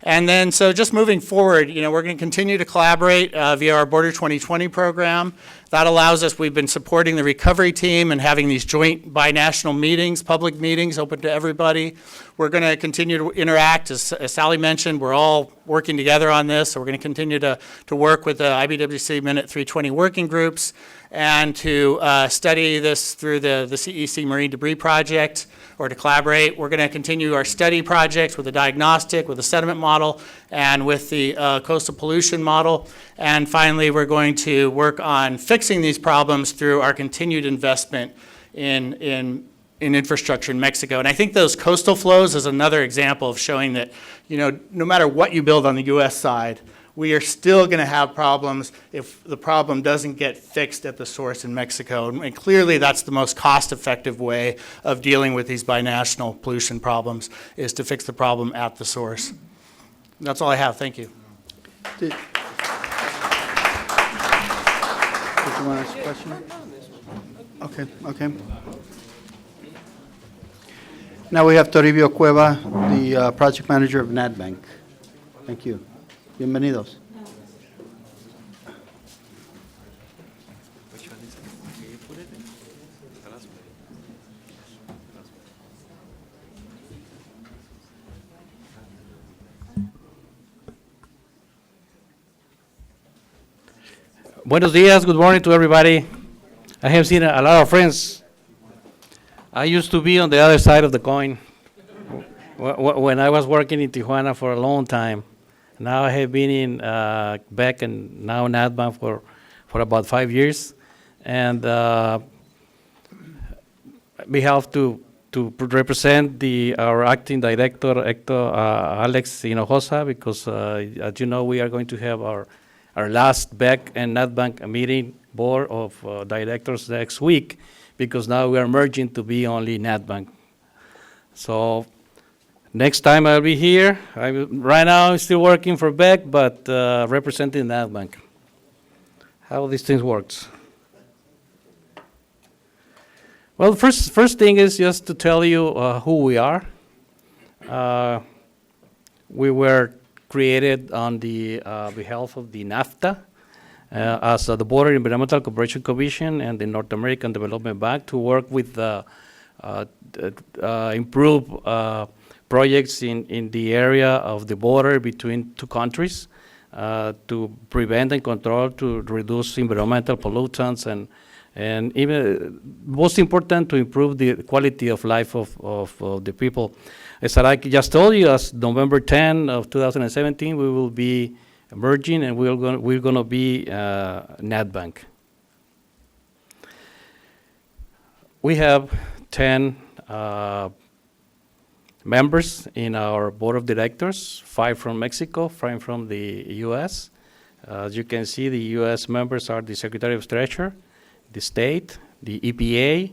S6: And then, so just moving forward, we're going to continue to collaborate via our Border 2020 program. That allows us, we've been supporting the recovery team and having these joint binational meetings, public meetings, open to everybody. We're going to continue to interact. As Sally mentioned, we're all working together on this, so we're going to continue to work with the IBWC Minute 320 working groups and to study this through the CEC Marine Debris Project, or to collaborate. We're going to continue our study projects with the diagnostic, with the sediment model, and with the coastal pollution model. And finally, we're going to work on fixing these problems through our continued investment in infrastructure in Mexico. And I think those coastal flows is another example of showing that, no matter what you build on the U.S. side, we are still going to have problems if the problem doesn't get fixed at the source in Mexico. And clearly, that's the most cost-effective way of dealing with these binational pollution problems, is to fix the problem at the source. That's all I have. Thank you.
S1: Did you want to ask a question? Okay. Now we have Toribio Cueva, the project manager of NatBank. Thank you. Bienvenidos.
S7: Buenos días, good morning to everybody. I have seen a lot of friends. I used to be on the other side of the coin when I was working in Tijuana for a long time. Now I have been in back and now in NatBank for about 5 years. And we have to represent our acting director, Alex Hinojosa, because as you know, we are going to have our last BEC and NatBank meeting board of directors next week, because now we are merging to be only NatBank. So next time I'll be here. Right now I'm still working for BEC, but representing NatBank. How these things works. Well, first thing is just to tell you who we are. We were created on the behalf of the NAFTA as the Border Environmental Cooperation Commission and the North American Development Bank to work with improve projects in the area of the border between two countries to prevent and control, to reduce environmental pollutants, and even most important, to improve the quality of life of the people. As I just told you, as November 10 of 2017, we will be merging, and we're going to be NatBank. We have 10 members in our board of directors, 5 from Mexico, 5 from the U.S. As you can see, the U.S. members are the Secretary of Treasury, the state, the EPA,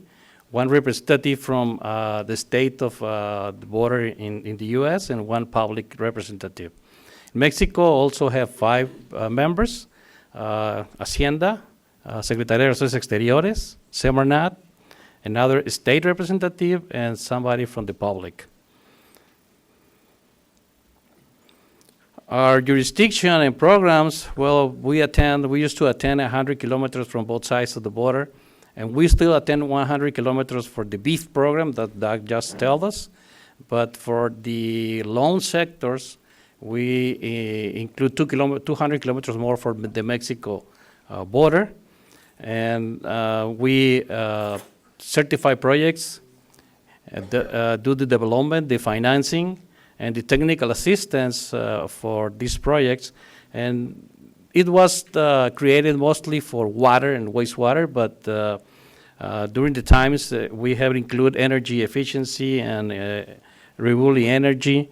S7: 1 representative from the state of the border in the U.S., and 1 public representative. Mexico also have 5 members, Hacienda, Secretaría de Relaciones Exteriores, Semarnat, another state representative, and somebody from the public. Our jurisdiction and programs, well, we used to attend 100 kilometers from both sides of the border, and we still attend 100 kilometers for the beef program that Doug just told us. But for the loan sectors, we include 200 kilometers more for the Mexico border. And we certify projects, do the development, the financing, and the technical assistance for these projects. And it was created mostly for water and wastewater, but during the times we have included energy efficiency and renewable energy,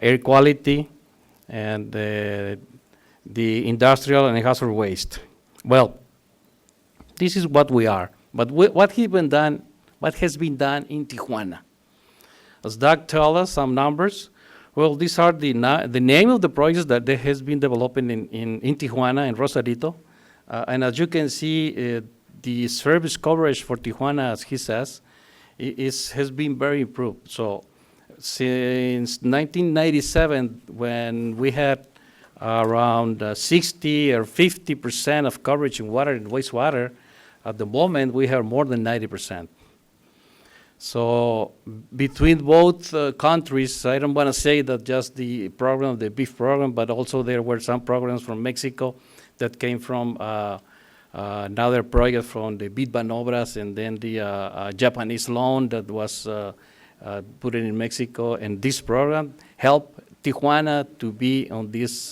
S7: air quality, and the industrial and hazardous waste. Well, this is what we are. But what has been done what has been done in Tijuana. As Doug told us some numbers, well, these are the name of the projects that there has been developing in Tijuana and Rosarito. And as you can see, the service coverage for Tijuana, as he says, has been very improved. So since 1997, when we had around 60 or 50% of coverage in water and wastewater, at the moment we have more than 90%. So between both countries, I don't want to say that just the program, the beef program, but also there were some programs from Mexico that came from another project from the Bid Banobras, and then the Japanese loan that was put in Mexico. And this program helped Tijuana to be on this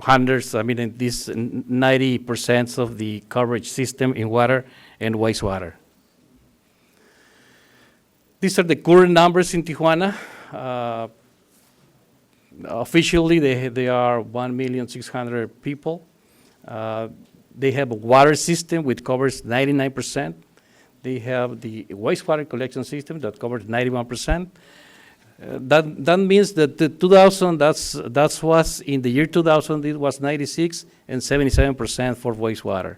S7: hundreds, in this 90% of the coverage system in water and wastewater. These are the current numbers in Tijuana. Officially, they are 1,600,000 people. They have a water system which covers 99%. They have the wastewater collection system that covers 91%. That means that the 2000, that was in the year 2000, it was 96 and 77% for wastewater.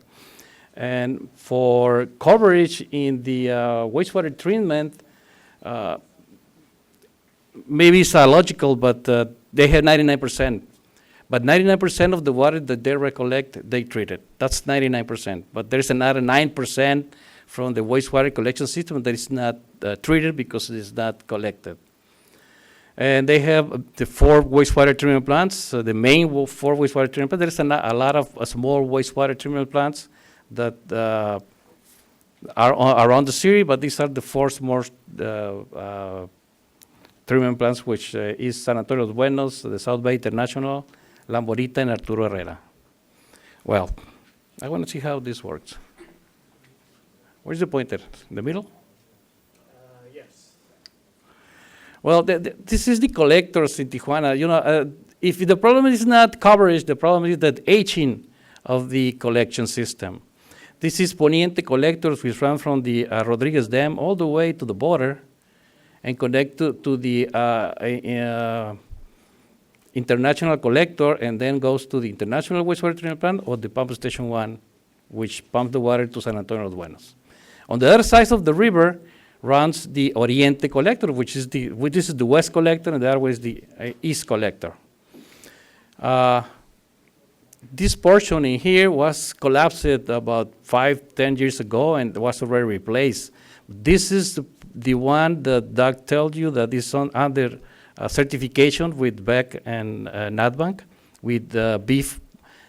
S7: And for coverage in the wastewater treatment, maybe it's illogical, but they have 99%. But 99% of the water that they recollect, they treat it. That's 99%. But there's another 9% from the wastewater collection system that is not treated because it is not collected. And they have the 4 wastewater treatment plants, the main 4 wastewater treatment plants. There's a lot of small wastewater treatment plants that are around the city, but these are the 4 most treatment plants, which is San Antonio Los Buenos, the South Bay International, Lamborita, and Arturo Herrera. Well, I want to see how this works. Where's the pointer? In the middle?
S6: Yes.
S7: Well, this is the collectors in Tijuana. You know, if the problem is not coverage, the problem is that aging of the collection system. This is Poniente collectors, which run from the Rodriguez Dam all the way to the border and connect to the international collector, and then goes to the international wastewater treatment plant or the pump station 1, which pumps the water to San Antonio Los Buenos. On the other side of the river runs the Oriente collector, which is the west collector, and the other way is the east collector. This portion in here was collapsed about 5-10 years ago and was already replaced. This is the one that Doug told you that is under certification with BEC and NatBank, with beef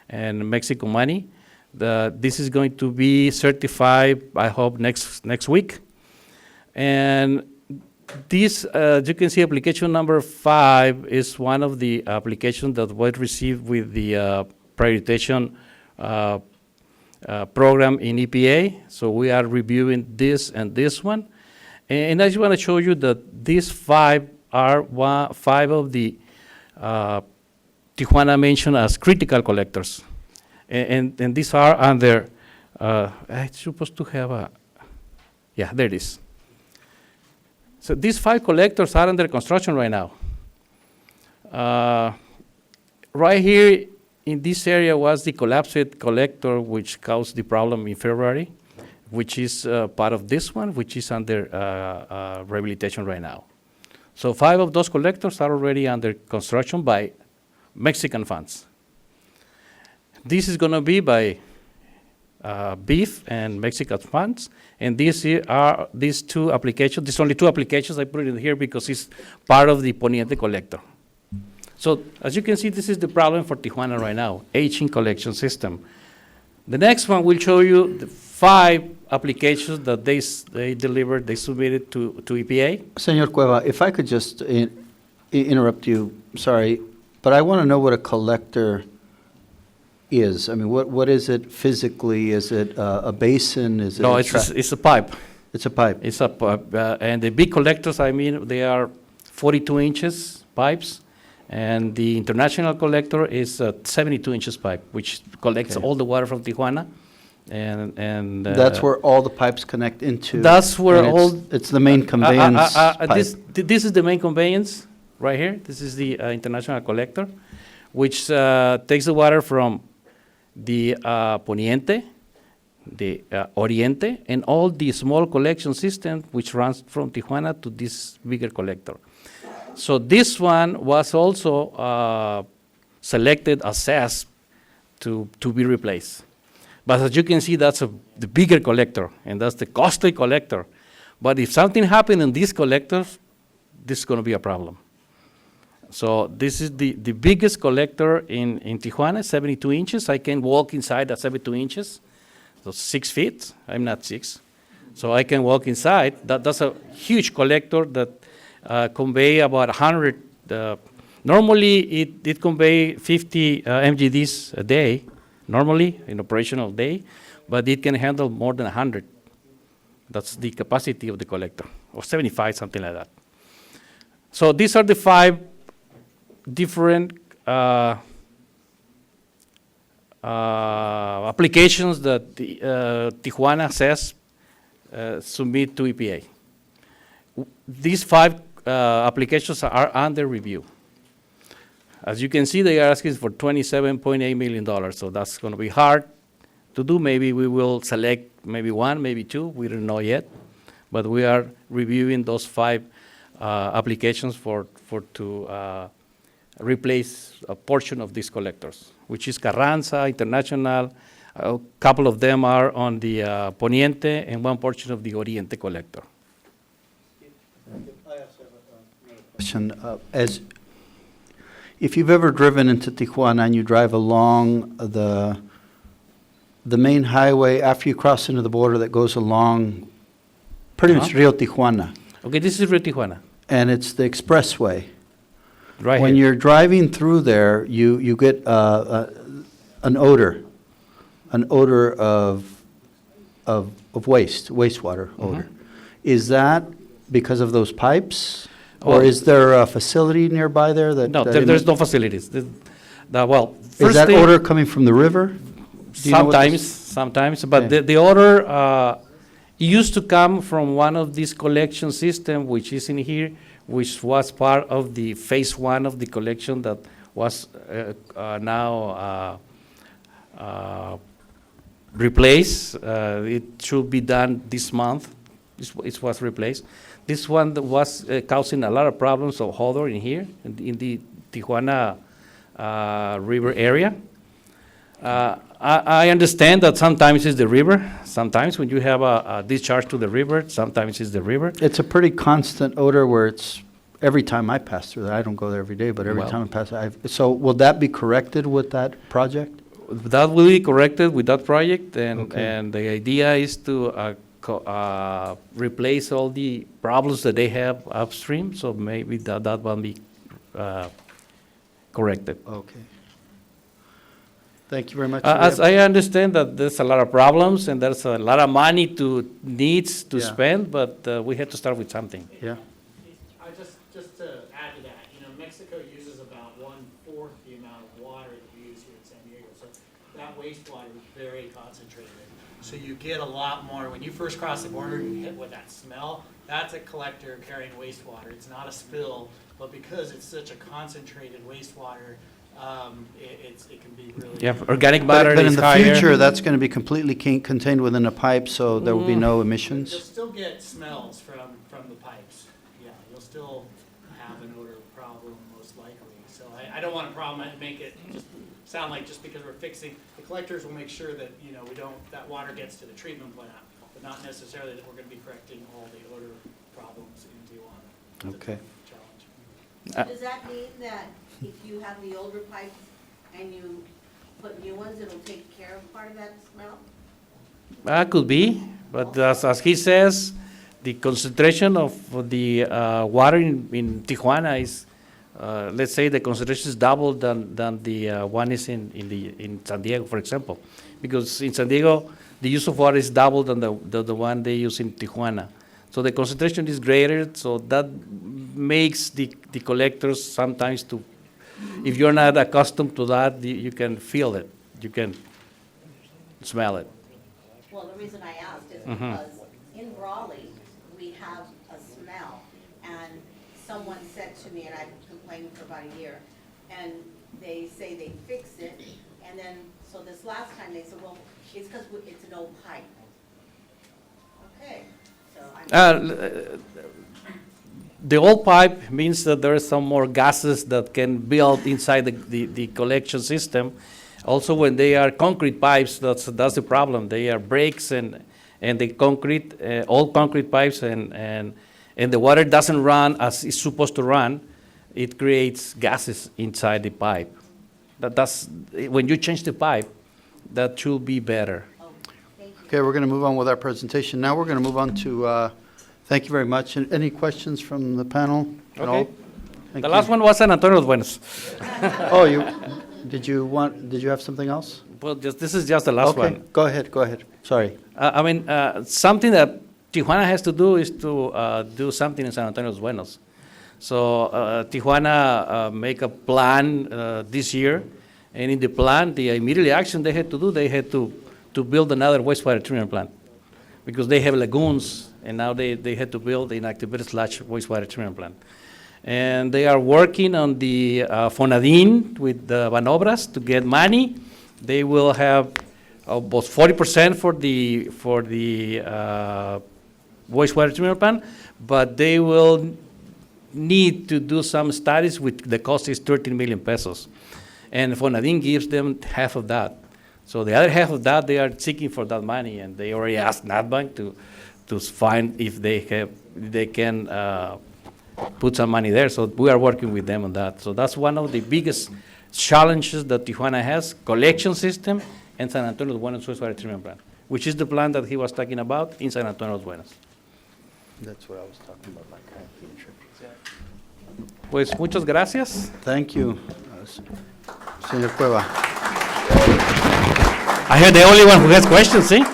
S7: and Mexico money. This is going to be certified, I hope, next week. And this, you can see, application number 5 is one of the applications that was received with the prioritization program in EPA. So we are reviewing this and this one. And I just want to show you that these 5 are 5 of the Tijuana mentioned as critical collectors. And these are under, I'm supposed to have a, yeah, there it is. So these 5 collectors are under construction right now. Right here in this area was the collapsed collector, which caused the problem in February, which is part of this one, which is under rehabilitation right now. So 5 of those collectors are already under construction by Mexican funds. This is going to be by beef and Mexican funds, and these are these 2 applications. There's only 2 applications. I put it in here because it's part of the Poniente collector. So as you can see, this is the problem for Tijuana right now, aging collection system. The next one will show you the 5 applications that they delivered, they submitted to EPA.
S1: Senor Cueva, if I could just interrupt you, sorry, but I want to know what a collector is. I mean, what is it physically? Is it a basin? Is it
S7: No, it's a pipe.
S1: It's a pipe.
S7: It's a pipe. And the big collectors, I mean, they are 42 inches pipes. And the international collector is a 72 inches pipe, which collects
S1: Okay.
S7: all the water from Tijuana and.
S1: That's where all the pipes connect into.
S7: That's where
S1: and it's-
S7: all-
S1: It's the main conveyance pipe.
S7: This is the main conveyance, right here. This is the international collector, which takes the water from the Poniente, the Oriente, and all the small collection system which runs from Tijuana to this bigger collector. So this one was also selected, assessed to be replaced. But as you can see, that's the bigger collector, and that's the costly collector. But if something happened in these collectors, this is going to be a problem. So this is the biggest collector in Tijuana, 72 inches. I can walk inside at 72 inches, so 6 feet. I'm not 6. So I can walk inside. That's a huge collector that convey about 100. Normally, it convey 50 MGDs a day, normally in operational day, but it can handle more than 100. That's the capacity of the collector, or 75, something like that. So these are the 5 different applications that the, Tijuana says submit to EPA. These 5 applications are under review. As you can see, they are asking for $27.8 million, so that's going to be hard to do. Maybe we will select maybe 1, maybe 2, we don't know yet, but we are reviewing those 5 applications to replace a portion of these collectors, which is Carranza, International. A couple of them are on the Poniente, and one portion of the Oriente collector.
S1: Question, if you've ever driven into Tijuana and you drive along the main highway after you cross into the border that goes along pretty much Rio Tijuana,
S7: Okay, this is Rio Tijuana,
S1: and it's the expressway.
S7: right
S1: When
S7: here.
S1: you're driving through there, you get an odor of wastewater odor. Is that because of those pipes? Or
S7: Oh.
S1: is there a facility nearby there that?
S7: No,
S1: that
S7: there's no facilities. Well,
S1: Is
S7: first
S1: that
S7: thing,
S1: odor coming from the river? Do you know what this-
S7: sometimes, but
S1: Okay.
S7: the odor used to come from one of these collection system, which is in here, which was part of the phase 1 of the collection that was now replaced. It should be done this month. It was replaced. This one that was causing a lot of problems of odor in here, in the Tijuana river area. I understand that sometimes it's the river. Sometimes when you have a discharge to the river, sometimes it's the river.
S1: It's a pretty constant odor where it's, every time I pass through there, I don't go there every day, but every
S7: Well-
S1: time I pass, so will that be corrected with that project?
S7: That will be corrected with that project,
S1: Okay.
S7: and the idea is to replace all the problems that they have upstream, so maybe that will be corrected.
S1: Okay. Thank you very much.
S7: As I understand that there's a lot of problems and there's a lot of money needs to
S1: Yeah.
S7: spend, but we had to start with something.
S1: Yeah,
S6: Just to add to that, Mexico uses about 1/4 the amount of water that we use here in San Diego. So that wastewater is very concentrated. So you get a lot more, when you first cross the border, you hit with that smell, that's a collector carrying wastewater. It's not a spill, but because it's such a concentrated wastewater, it can be really.
S7: Yeah, organic
S1: but
S7: matter
S1: but in
S7: is
S1: the
S7: higher.
S1: future, that's going to be completely contained within a pipe, so there will be no
S6: You'll
S1: emissions?
S6: still get smells from the pipes. Yeah, you'll still have an odor problem most likely. So I don't want to problem it and make it just sound like just because we're fixing, the collectors will make sure that, we don't, that water gets to the treatment plant, but not necessarily that we're going to be correcting all the odor problems in Tijuana. It's a
S1: Okay.
S6: challenge.
S8: Does that mean that if you have the older pipes and you put new ones, it'll take care of part of that smell?
S7: Could be, but as he says, the concentration of the water in Tijuana is, let's say the concentration is double than the one is in San Diego, for example. Because in San Diego, the use of water is double than the one they use in Tijuana. So the concentration is greater, so that makes the collectors sometimes to, if you're not accustomed to that, you can feel it, you can smell it.
S8: Well, the reason I asked is because in Raleigh, we have a smell. And someone said to me, and I've been complaining for about a year, and they say they fixed it, and then, so this last time they said, well, it's because it's an old pipe. Okay, so I'm.
S7: The old pipe means that there is some more gases that can build inside the collection system. Also, when they are concrete pipes, that's the problem. They are breaks and the concrete, old concrete pipes, and the water doesn't run as it's supposed to run. It creates gases inside the pipe. That's when you change the pipe, that should be better.
S1: Okay, we're going to move on with our presentation. Now we're going to move on to, thank you very much. Any questions from the panel at all?
S7: Okay.
S1: Thank
S7: The
S1: you.
S7: last one was San Antonio Los Buenos.
S1: Oh, did you have something else?
S7: Well, this is just the last
S1: Okay,
S7: one.
S1: go ahead. Sorry.
S7: I mean, something that Tijuana has to do is to do something in San Antonio Los Buenos. So Tijuana make a plan this year, and in the plan, the immediate action they had to build another wastewater treatment plant, because they have lagoons, and now they had to build an activity/wastewater treatment plant. And they are working on the Fonadin with the Banobras to get money. They will have about 40% for the wastewater treatment plant, but they will need to do some studies, which the cost is 13 million pesos. And Fonadin gives them half of that. So the other half of that, they are seeking for that money, and they already asked NatBank to find if they can put some money there. So we are working with them on that. So that's one of the biggest challenges that Tijuana has: collection system and San Antonio Los Buenos wastewater treatment plant, which is the plant that he was talking about in San Antonio Los Buenos.
S1: That's what I was talking about, my kayaking trip.
S7: Pues muchas gracias.
S1: Thank you, Señor Cueva.
S7: I hear the only one who has questions, see?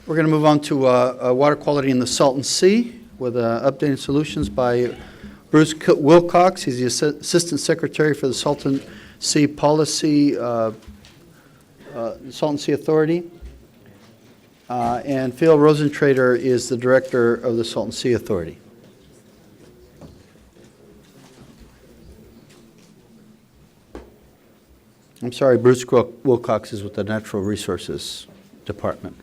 S1: We're going to move on to water quality in the Salton Sea with updated solutions by Bruce Wilcox. He's the Assistant Secretary for the Salton Sea Policy, Salton Sea Authority. And Phil Rosentrader is the Director of the Salton Sea Authority. I'm sorry, Bruce Wilcox is with the Natural Resources Department.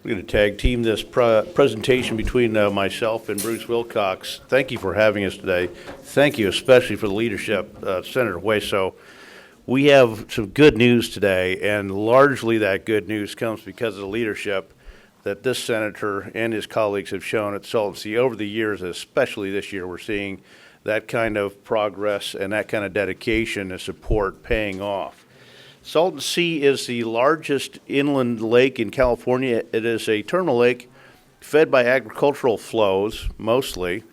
S9: We're going to tag team this presentation between myself and Bruce Wilcox. Thank you for having us today. Thank you especially for the leadership, Senator Hueso. We have some good news today, and largely that good news comes because of the leadership that this senator and his colleagues have shown at Salton Sea over the years, especially this year. We're seeing that kind of progress and that kind of dedication and support paying off. Salton Sea is the largest inland lake in California. It is a terminal lake fed by agricultural flows, mostly,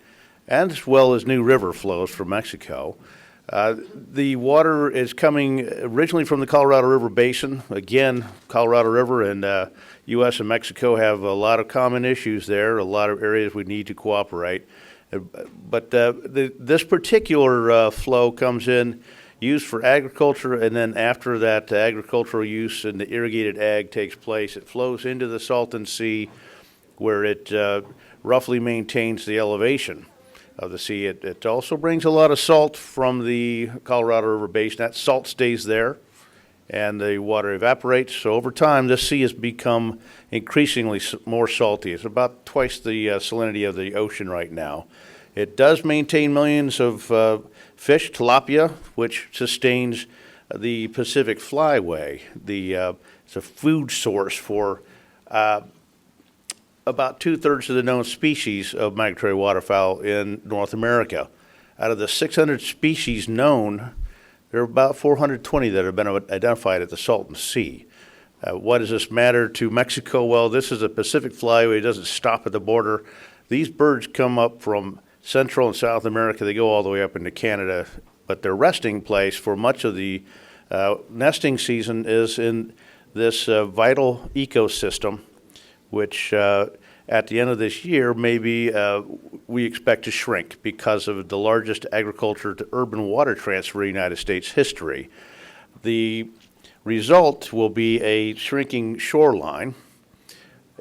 S9: and as well as new river flows from Mexico. The water is coming originally from the Colorado River Basin. Again, Colorado River and U.S. and Mexico have a lot of common issues there, a lot of areas we need to cooperate. But this particular flow comes in used for agriculture, and then after that agricultural use and the irrigated ag takes place, it flows into the Salton Sea, where it roughly maintains the elevation of the sea. It also brings a lot of salt from the Colorado River Basin. That salt stays there, and the water evaporates. So over time, this sea has become increasingly more salty. It's about twice the salinity of the ocean right now. It does maintain millions of fish, tilapia, which sustains the Pacific flyway. It's a food source for about 2/3 of the known species of migratory waterfowl in North America. Out of the 600 species known, there are about 420 that have been identified at the Salton Sea. What does this matter to Mexico? Well, this is a Pacific flyway. It doesn't stop at the border. These birds come up from Central and South America. They go all the way up into Canada, but their resting place for much of the Nesting season is in this vital ecosystem, which at the end of this year, maybe we expect to shrink because of the largest agriculture to urban water transfer in United States history. The result will be a shrinking shoreline.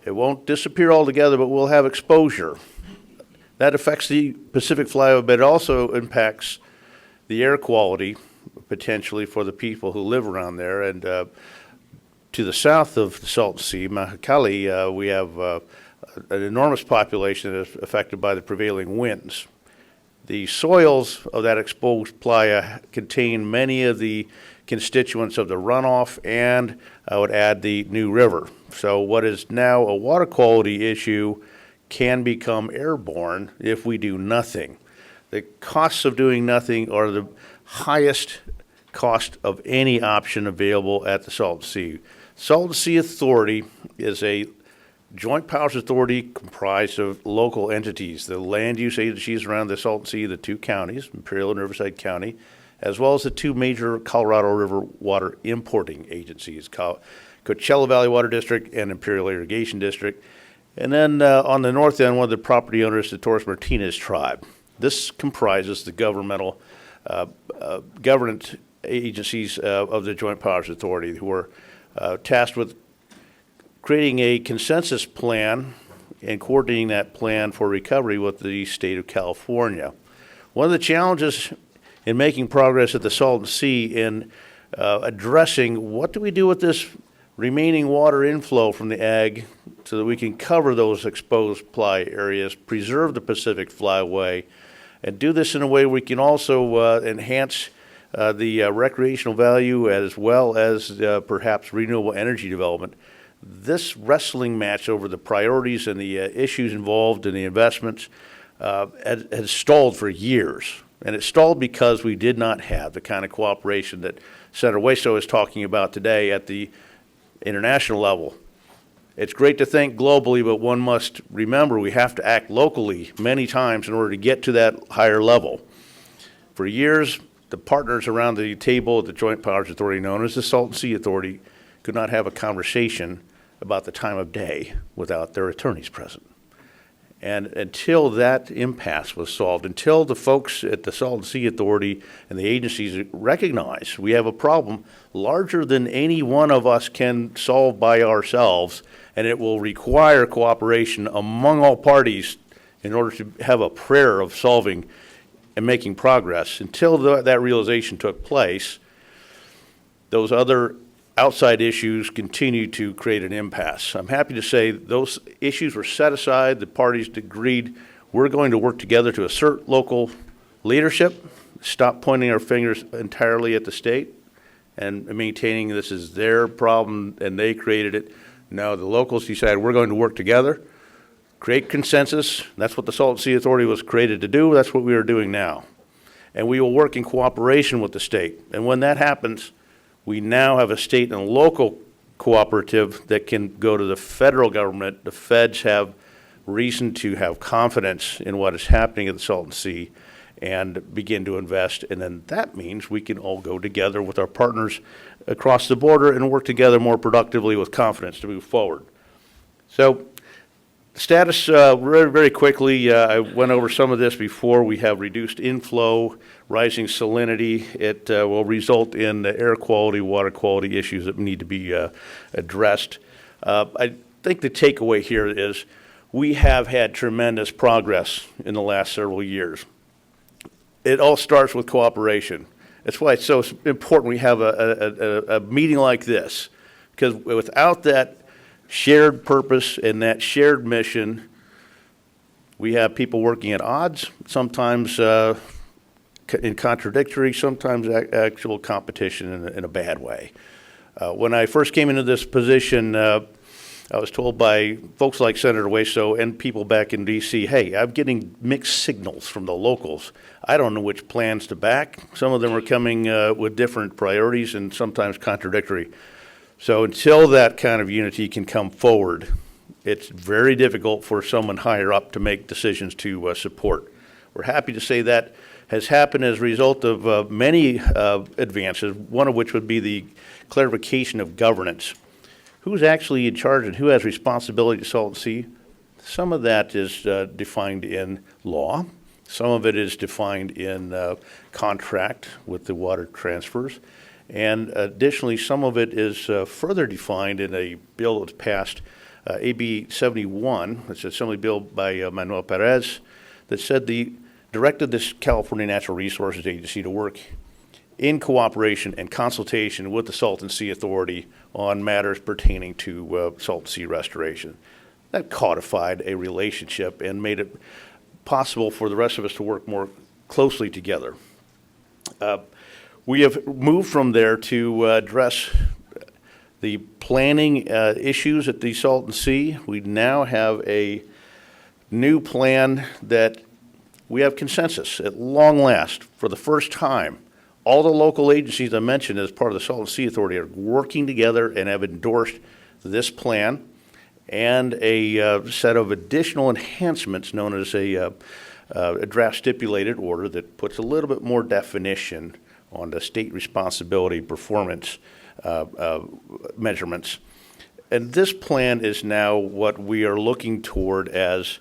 S9: It won't disappear altogether, but we'll have exposure. That affects the Pacific flyover, but it also impacts the air quality potentially for the people who live around there. And to the south of the Salton Sea, Mexicali, we have an enormous population that is affected by the prevailing winds. The soils of that exposed playa contain many of the constituents of the runoff, and I would add the New River. So what is now a water quality issue can become airborne if we do nothing. The costs of doing nothing are the highest cost of any option available at the Salton Sea. Salton Sea Authority is a joint powers authority comprised of local entities, the land use agencies around the Salton Sea, the two counties, Imperial and Riverside County, as well as the two major Colorado River water importing agencies, Coachella Valley Water District and Imperial Irrigation District. And then on the north end, one of the property owners, the Torres Martinez tribe. This comprises the governmental governance agencies of the Joint Powers Authority, who are tasked with creating a consensus plan and coordinating that plan for recovery with the state of California. One of the challenges in making progress at the Salton Sea in addressing what do we do with this remaining water inflow from the ag so that we can cover those exposed ply areas, preserve the Pacific Flyway, and do this in a way we can also enhance the recreational value as well as perhaps renewable energy development. This wrestling match over the priorities and the issues involved in the investments has stalled for years. And it stalled because we did not have the kind of cooperation that Senator Hueso is talking about today at the international level. It's great to think globally, but one must remember we have to act locally many times in order to get to that higher level. For years, the partners around the table at the Joint Powers Authority, known as the Salton Sea Authority, could not have a conversation about the time of day without their attorneys present. And until that impasse was solved, until the folks at the Salton Sea Authority and the agencies recognize we have a problem larger than any one of us can solve by ourselves, and it will require cooperation among all parties in order to have a prayer of solving and making progress. Until that realization took place, those other outside issues continue to create an impasse. I'm happy to say those issues were set aside. The parties agreed we're going to work together to assert local leadership, stop pointing our fingers entirely at the state and maintaining this is their problem and they created it. No, the locals decided we're going to work together, create consensus. That's what the Salton Sea Authority was created to do. That's what we are doing now. And we will work in cooperation with the state. And when that happens, we now have a state and local cooperative that can go to the federal government. The feds have reason to have confidence in what is happening at the Salton Sea and begin to invest. And then that means we can all go together with our partners across the border and work together more productively with confidence to move forward. So status, very, very quickly, I went over some of this before. We have reduced inflow, rising salinity. It will result in air quality, water quality issues that need to be addressed. I think the takeaway here is we have had tremendous progress in the last several years. It all starts with cooperation. That's why it's so important we have a meeting like this, because without that shared purpose and that shared mission, we have people working at odds, sometimes in contradictory, sometimes actual competition in a bad way. When I first came into this position, I was told by folks like Senator Hueso and people back in D.C., hey, I'm getting mixed signals from the locals. I don't know which plans to back. Some of them are coming with different priorities and sometimes contradictory. So until that kind of unity can come forward, it's very difficult for someone higher up to make decisions to support. We're happy to say that has happened as a result of many advances, one of which would be the clarification of governance. Who's actually in charge and who has responsibility to Salton Sea? Some of that is defined in law. Some of it is defined in contract with the water transfers. And additionally, some of it is further defined in a bill that was passed, AB 71, it's an assembly bill by Manuel Perez, that said directed this California Natural Resources Agency to work in cooperation and consultation with the Salton Sea Authority on matters pertaining to Salton Sea restoration. That codified a relationship and made it possible for the rest of us to work more closely together. We have moved from there to address the planning issues at the Salton Sea. We now have a new plan that we have consensus at long last. For the first time, all the local agencies I mentioned as part of the Salton Sea Authority are working together and have endorsed this plan and a set of additional enhancements known as a draft stipulated order that puts a little bit more definition on the state responsibility performance measurements. And this plan is now what we are looking toward as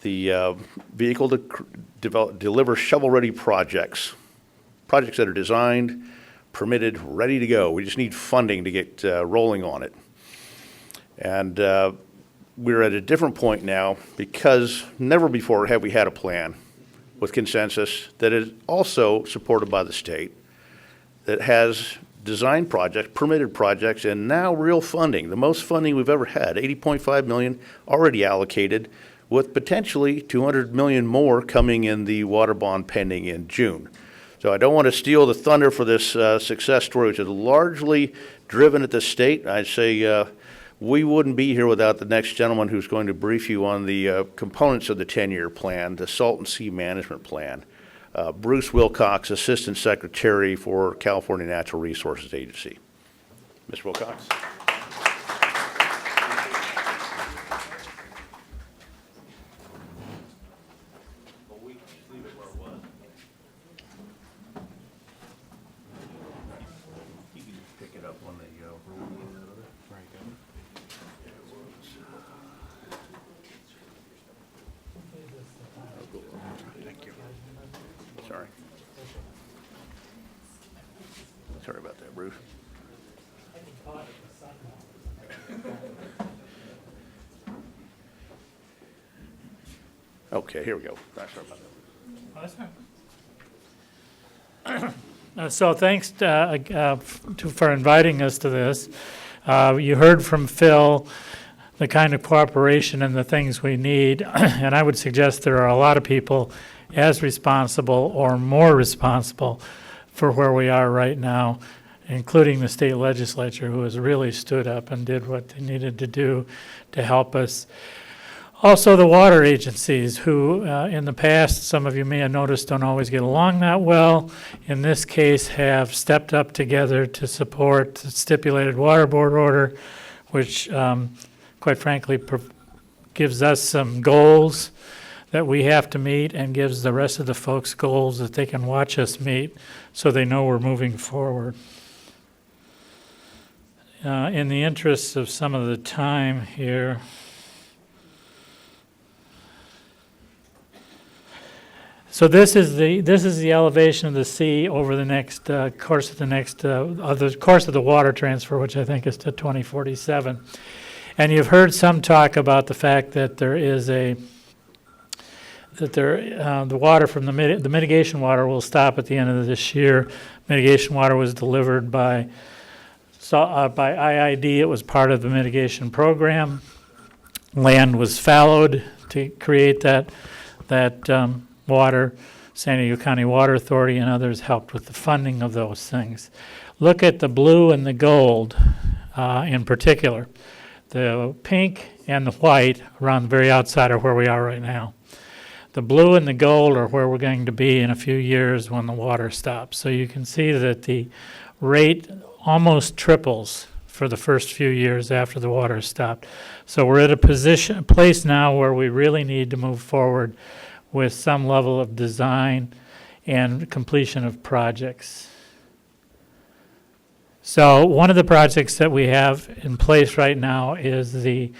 S9: the vehicle to deliver shovel-ready projects that are designed, permitted, ready to go. We just need funding to get rolling on it. And we're at a different point now because never before have we had a plan with consensus that is also supported by the state, that has design projects, permitted projects, and now real funding, the most funding we've ever had, $80.5 million already allocated, with potentially $200 million more coming in the water bond pending in June. So I don't want to steal the thunder for this success story, which is largely driven at the state. I'd say we wouldn't be here without the next gentleman who's going to brief you on the components of the 10-year plan, the Salton Sea Management Plan. Bruce Wilcox, Assistant Secretary for California Natural Resources Agency. Mr. Wilcox. Sorry about that, Bruce. Okay, here we go. Sorry about that.
S10: So thanks for inviting us to this. You heard from Phil the kind of cooperation and the things we need, and I would suggest there are a lot of people as responsible or more responsible for where we are right now, including the state legislature, who has really stood up and did what they needed to do to help us. Also, the water agencies, who in the past, some of you may have noticed, don't always get along that well. In this case, have stepped up together to support the stipulated water board order, which, quite frankly, gives us some goals that we have to meet and gives the rest of the folks goals that they can watch us meet so they know we're moving forward. In the interest of some of the time here, so this is the elevation of the sea over the next course of the water transfer, which I think is to 2047. And you've heard some talk about the fact that the water from the mitigation water will stop at the end of this year. Mitigation water was delivered by IID. It was part of the mitigation program. Land was fallowed to create that water. San Diego County Water Authority and others helped with the funding of those things. Look at the blue and the gold in particular. The pink and the white around the very outside are where we are right now. The blue and the gold are where we're going to be in a few years when the water stops. So you can see that the rate almost triples for the first few years after the water stopped. So we're at a place now where we really need to move forward with some level of design and completion of projects. So one of the projects that we have in place right now is the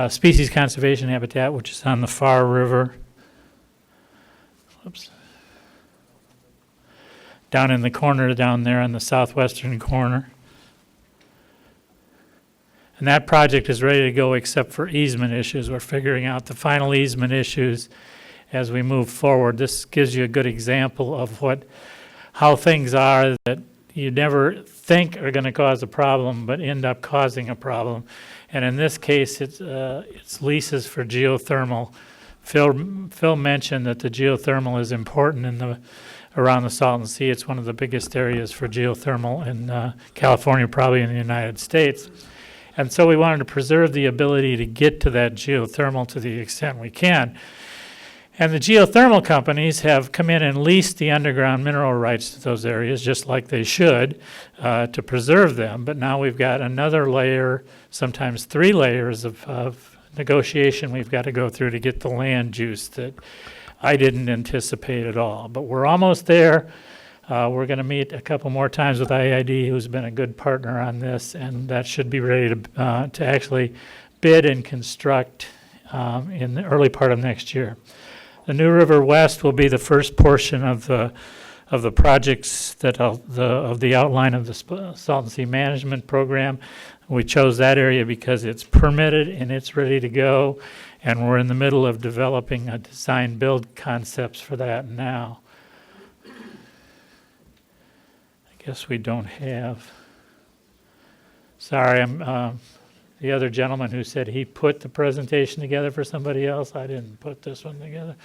S10: species conservation habitat, which is on the Far River. Oops. Down in the corner down there on the southwestern corner. And that project is ready to go except for easement issues. We're figuring out the final easement issues as we move forward. This gives you a good example of how things are that you never think are going to cause a problem, but end up causing a problem. And in this case, it's leases for geothermal. Phil mentioned that the geothermal is important around the Salton Sea. It's one of the biggest areas for geothermal in California, probably in the United States. And so we wanted to preserve the ability to get to that geothermal to the extent we can. And the geothermal companies have come in and leased the underground mineral rights to those areas, just like they should, to preserve them. But now we've got another layer, sometimes 3 layers of negotiation we've got to go through to get the land use that I didn't anticipate at all. But we're almost there. We're going to meet a couple more times with IID, who's been a good partner on this, and that should be ready to actually bid and construct in the early part of next year. The New River West will be the first portion of the projects of the outline of the Salton Sea Management Program. We chose that area because it's permitted and it's ready to go, and we're in the middle of developing a design-build concepts for that now. I guess we don't have. Sorry, I'm the other gentleman who said he put the presentation together for somebody else. I didn't put this one together.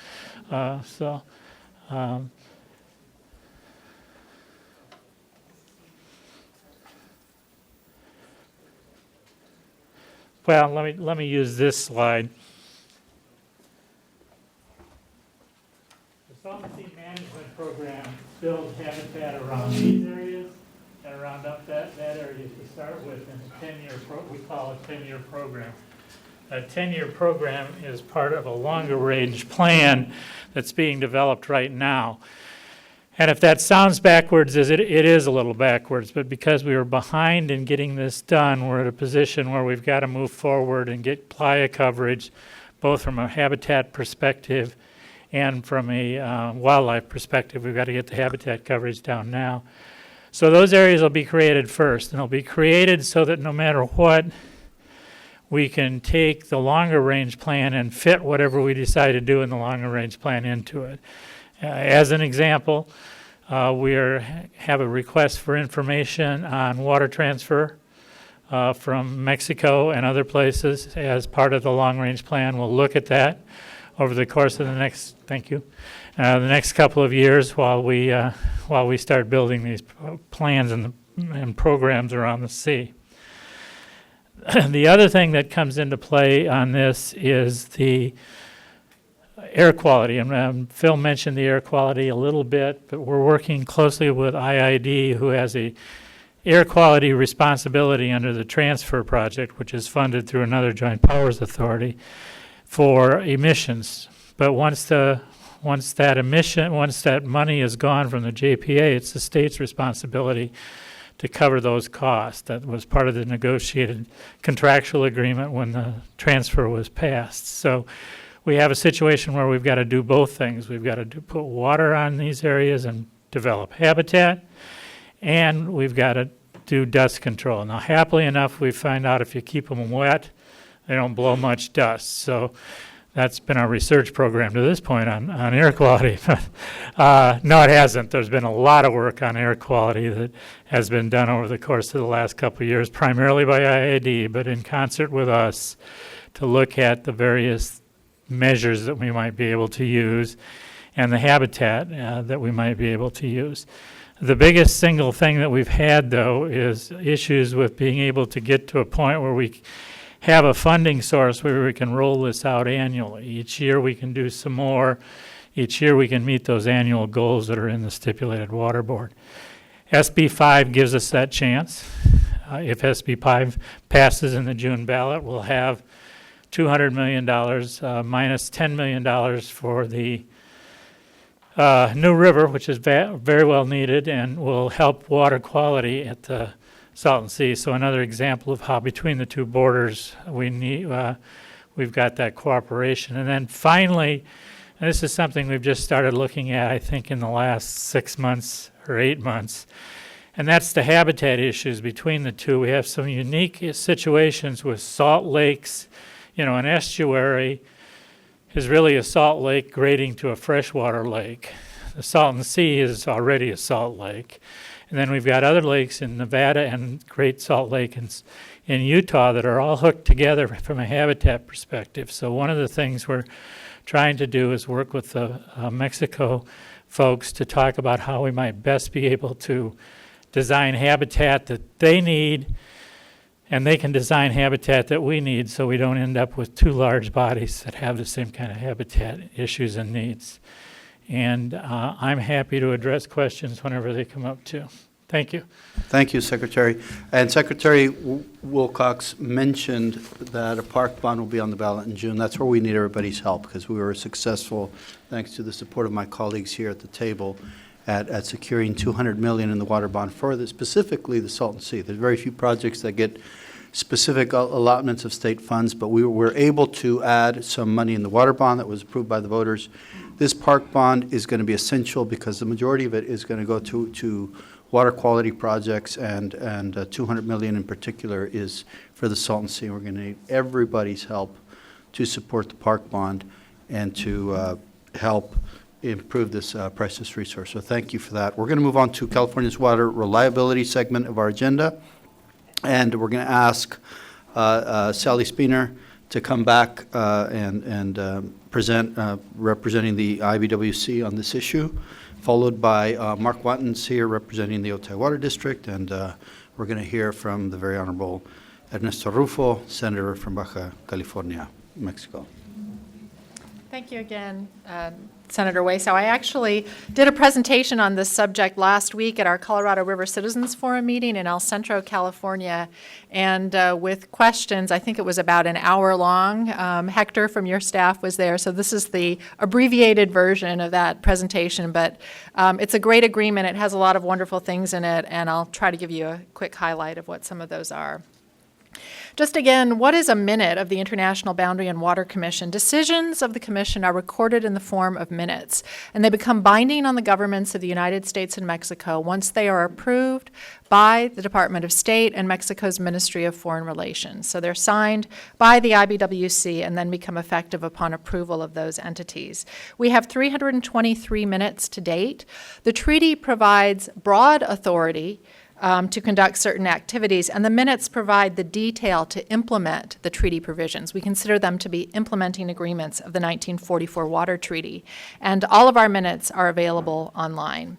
S10: Well, let me use this slide. The Salton Sea Management Program builds habitat around these areas and around up that area to start with in a 10-year we call it 10-year program. A 10-year program is part of a longer range plan that's being developed right now. And if that sounds backwards, it is a little backwards, but because we were behind in getting this done, we're at a position where we've got to move forward and get playa coverage, both from a habitat perspective and from a wildlife perspective. We've got to get the habitat coverage down now. So those areas will be created first, and they'll be created so that no matter what, we can take the longer range plan and fit whatever we decide to do in the longer range plan into it. As an example, we have a request for information on water transfer from Mexico and other places as part of the long range plan. We'll look at that over the course of the next, the next couple of years while we start building these plans and programs around the sea. The other thing that comes into play on this is the air quality. And Phil mentioned the air quality a little bit, but we're working closely with IID, who has a air quality responsibility under the transfer project, which is funded through another joint powers authority for emissions. But once that money is gone from the JPA, it's the state's responsibility to cover those costs. That was part of the negotiated contractual agreement when the transfer was passed. So we have a situation where we've got to do both things. We've got to put water on these areas and develop habitat, and we've got to do dust control. Now, happily enough, we find out if you keep them wet, they don't blow much dust. So that's been our research program to this point on air quality. No, it hasn't. There's been a lot of work on air quality that has been done over the course of the last couple of years, primarily by IID, but in concert with us, to look at the various measures that we might be able to use and the habitat that we might be able to use. The biggest single thing that we've had, though, is issues with being able to get to a point where we have a funding source where we can roll this out annually. Each year we can do some more. Each year we can meet those annual goals that are in the stipulated water board. SB 5 gives us that chance. If SB 5 passes in the June ballot, we'll have $200 million minus $10 million for the new river, which is very well needed and will help water quality at the Salton Sea. So another example of how between the two borders we've got that cooperation. And then finally, and this is something we've just started looking at, I think, in the last 6 months or 8 months, and that's the habitat issues between the two. We have some unique situations with salt lakes. An estuary is really a salt lake grading to a freshwater lake. The Salton Sea is already a salt lake. And then we've got other lakes in Nevada and Great Salt Lake in Utah that are all hooked together from a habitat perspective. So one of the things we're trying to do is work with the Mexico folks to talk about how we might best be able to design habitat that they need, and they can design habitat that we need, so we don't end up with two large bodies that have the same kind of habitat issues and needs. And I'm happy to address questions whenever they come up too. Thank you.
S1: Thank you, Secretary. And Secretary Wilcox mentioned that a park bond will be on the ballot in June. That's where we need everybody's help, because we were successful, thanks to the support of my colleagues here at the table, at securing $200 million in the water bond for specifically the Salton Sea. There's very few projects that get specific allotments of state funds, but we were able to add some money in the water bond that was approved by the voters. This park bond is going to be essential because the majority of it is going to go to water quality projects, and $200 million in particular is for the Salton Sea. We're going to need everybody's help to support the park bond and to help improve this precious resource. So thank you for that. We're going to move on to California's water reliability segment of our agenda, and we're going to ask Sally Spiener to come back and present representing the IBWC on this issue, followed by Mark Wattens here representing the Otay Water District, and we're going to hear from the very Honorable Ernesto Rufo, Senator from Baja California, Mexico.
S5: Thank you again, Senator Hueso. I actually did a presentation on this subject last week at our Colorado River Citizens Forum meeting in El Centro, California, and with questions, I think it was about an hour long. Hector from your staff was there, so this is the abbreviated version of that presentation, but it's a great agreement. It has a lot of wonderful things in it, and I'll try to give you a quick highlight of what some of those are. Just again, what is a minute of the International Boundary and Water Commission? Decisions of the Commission are recorded in the form of minutes, and they become binding on the governments of the United States and Mexico once they are approved by the Department of State and Mexico's Ministry of Foreign Relations. So they're signed by the IBWC and then become effective upon approval of those entities. We have 323 minutes to date. The treaty provides broad authority to conduct certain activities, and the minutes provide the detail to implement the treaty provisions. We consider them to be implementing agreements of the 1944 Water Treaty, and all of our minutes are available online.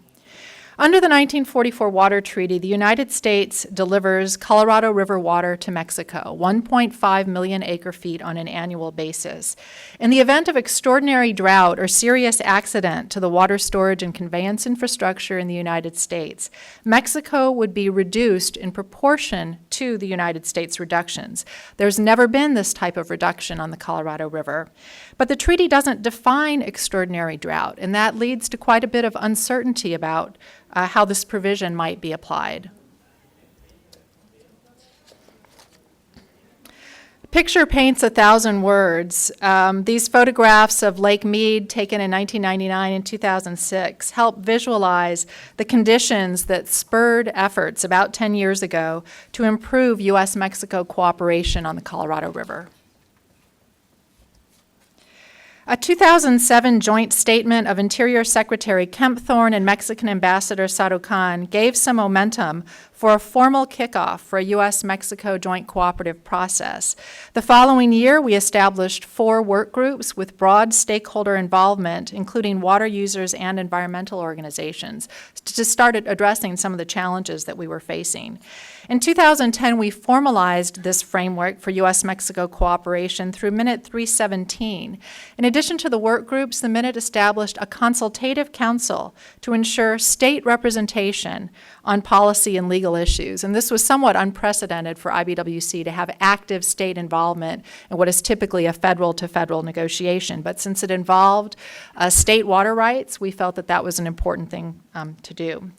S5: Under the 1944 Water Treaty, the United States delivers Colorado River water to Mexico, 1.5 million acre-feet on an annual basis. In the event of extraordinary drought or serious accident to the water storage and conveyance infrastructure in the United States, Mexico would be reduced in proportion to the United States reductions. There's never been this type of reduction on the Colorado River. But the treaty doesn't define extraordinary drought, and that leads to quite a bit of uncertainty about how this provision might be applied. Picture paints 1,000 words. These photographs of Lake Mead taken in 1999 and 2006 help visualize the conditions that spurred efforts about 10 years ago to improve U.S.-Mexico cooperation on the Colorado River. A 2007 joint statement of Interior Secretary Kempthorne and Mexican Ambassador Sarucan gave some momentum for a formal kickoff for a U.S.-Mexico joint cooperative process. The following year, we established 4 work groups with broad stakeholder involvement, including water users and environmental organizations, to start addressing some of the challenges that we were facing. In 2010, we formalized this framework for U.S.-Mexico cooperation through Minute 317. In addition to the work groups, the Minute established a consultative council to ensure state representation on policy and legal issues. And this was somewhat unprecedented for IBWC to have active state involvement in what is typically a federal-to-federal negotiation. But since it involved state water rights, we felt that that was an important thing to do.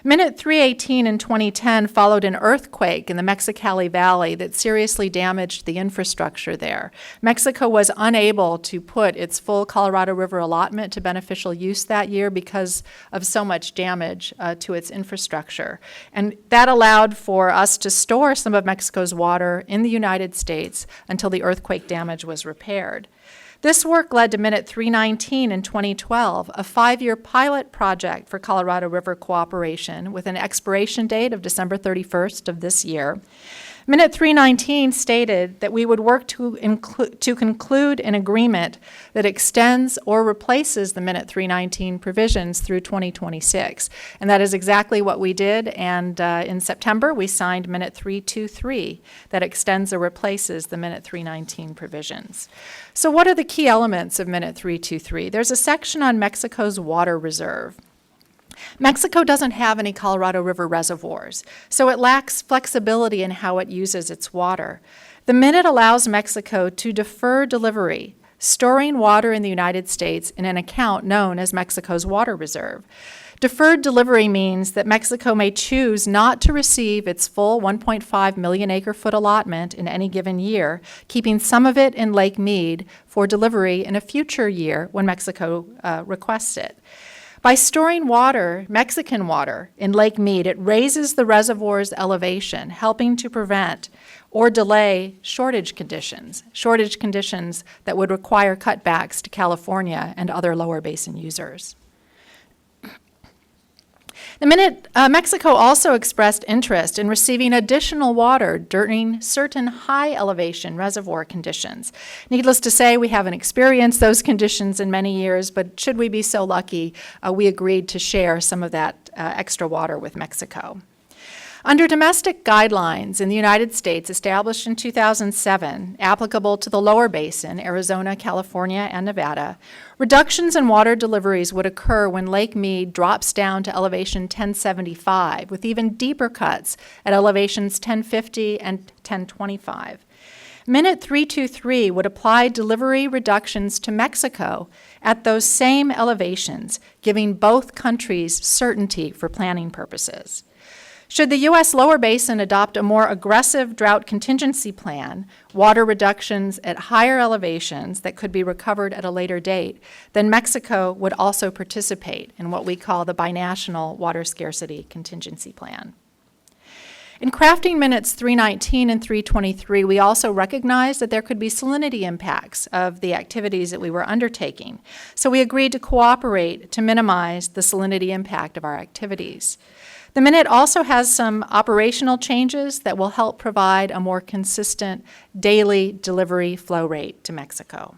S5: Minute 318 in 2010 followed an earthquake in the Mexicali Valley that seriously damaged the infrastructure there. Mexico was unable to put its full Colorado River allotment to beneficial use that year because of so much damage to its infrastructure. And that allowed for us to store some of Mexico's water in the United States until the earthquake damage was repaired. This work led to Minute 319 in 2012, a 5-year pilot project for Colorado River cooperation with an expiration date of December 31st of this year. Minute 319 stated that we would work to conclude an agreement that extends or replaces the Minute 319 provisions through 2026. And that is exactly what we did, and in September we signed Minute 323 that extends or replaces the Minute 319 provisions. So what are the key elements of Minute 323? There's a section on Mexico's water reserve. Mexico doesn't have any Colorado River reservoirs, so it lacks flexibility in how it uses its water. The Minute allows Mexico to defer delivery, storing water in the United States in an account known as Mexico's water reserve. Deferred delivery means that Mexico may choose not to receive its full 1.5 million acre-foot allotment in any given year, keeping some of it in Lake Mead for delivery in a future year when Mexico requests it. By storing water, Mexican water, in Lake Mead, it raises the reservoir's elevation, helping to prevent or delay shortage conditions that would require cutbacks to California and other lower basin users. The Minute, Mexico also expressed interest in receiving additional water during certain high elevation reservoir conditions. Needless to say, we haven't experienced those conditions in many years, but should we be so lucky, we agreed to share some of that extra water with Mexico. Under domestic guidelines in the United States established in 2007, applicable to the lower basin, Arizona, California, and Nevada, reductions in water deliveries would occur when Lake Mead drops down to elevation 1075, with even deeper cuts at elevations 1050 and 1025. Minute 323 would apply delivery reductions to Mexico at those same elevations, giving both countries certainty for planning purposes. Should the U.S. lower basin adopt a more aggressive drought contingency plan, water reductions at higher elevations that could be recovered at a later date, then Mexico would also participate in what we call the binational water scarcity contingency plan. In crafting Minutes 319 and 323, we also recognized that there could be salinity impacts of the activities that we were undertaking. So we agreed to cooperate to minimize the salinity impact of our activities. The Minute also has some operational changes that will help provide a more consistent daily delivery flow rate to Mexico.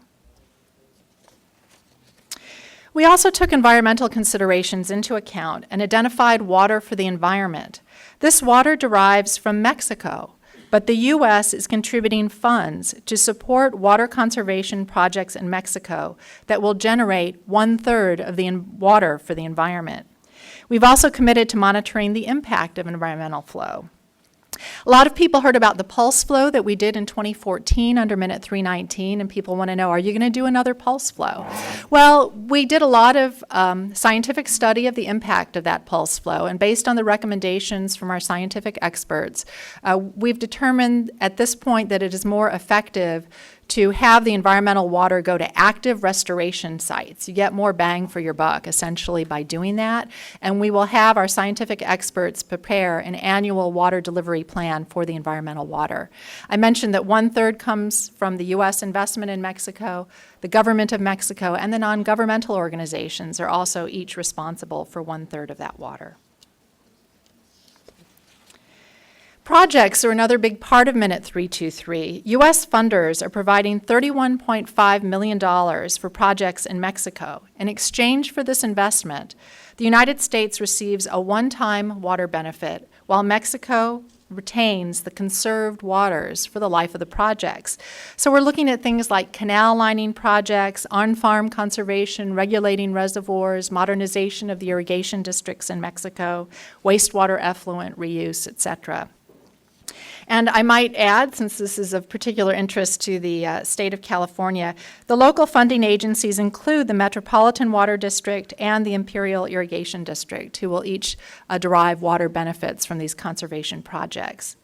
S5: We also took environmental considerations into account and identified water for the environment. This water derives from Mexico, but the U.S. is contributing funds to support water conservation projects in Mexico that will generate 1/3 of the water for the environment. We've also committed to monitoring the impact of environmental flow. A lot of people heard about the pulse flow that we did in 2014 under Minute 319, and people want to know, are you going to do another pulse flow? Well, we did a lot of scientific study of the impact of that pulse flow, and based on the recommendations from our scientific experts, we've determined at this point that it is more effective to have the environmental water go to active restoration sites. You get more bang for your buck, essentially, by doing that. And we will have our scientific experts prepare an annual water delivery plan for the environmental water. I mentioned that 1/3 comes from the U.S. investment in Mexico. The government of Mexico and the non-governmental organizations are also each responsible for 1/3 of that water. Projects are another big part of Minute 323. U.S. funders are providing $31.5 million for projects in Mexico. In exchange for this investment, the United States receives a one-time water benefit, while Mexico retains the conserved waters for the life of the projects. So we're looking at things like canal lining projects, on-farm conservation, regulating reservoirs, modernization of the irrigation districts in Mexico, wastewater effluent reuse, etc. And I might add, since this is of particular interest to the state of California, the local funding agencies include the Metropolitan Water District and the Imperial Irrigation District, who will each derive water benefits from these conservation projects.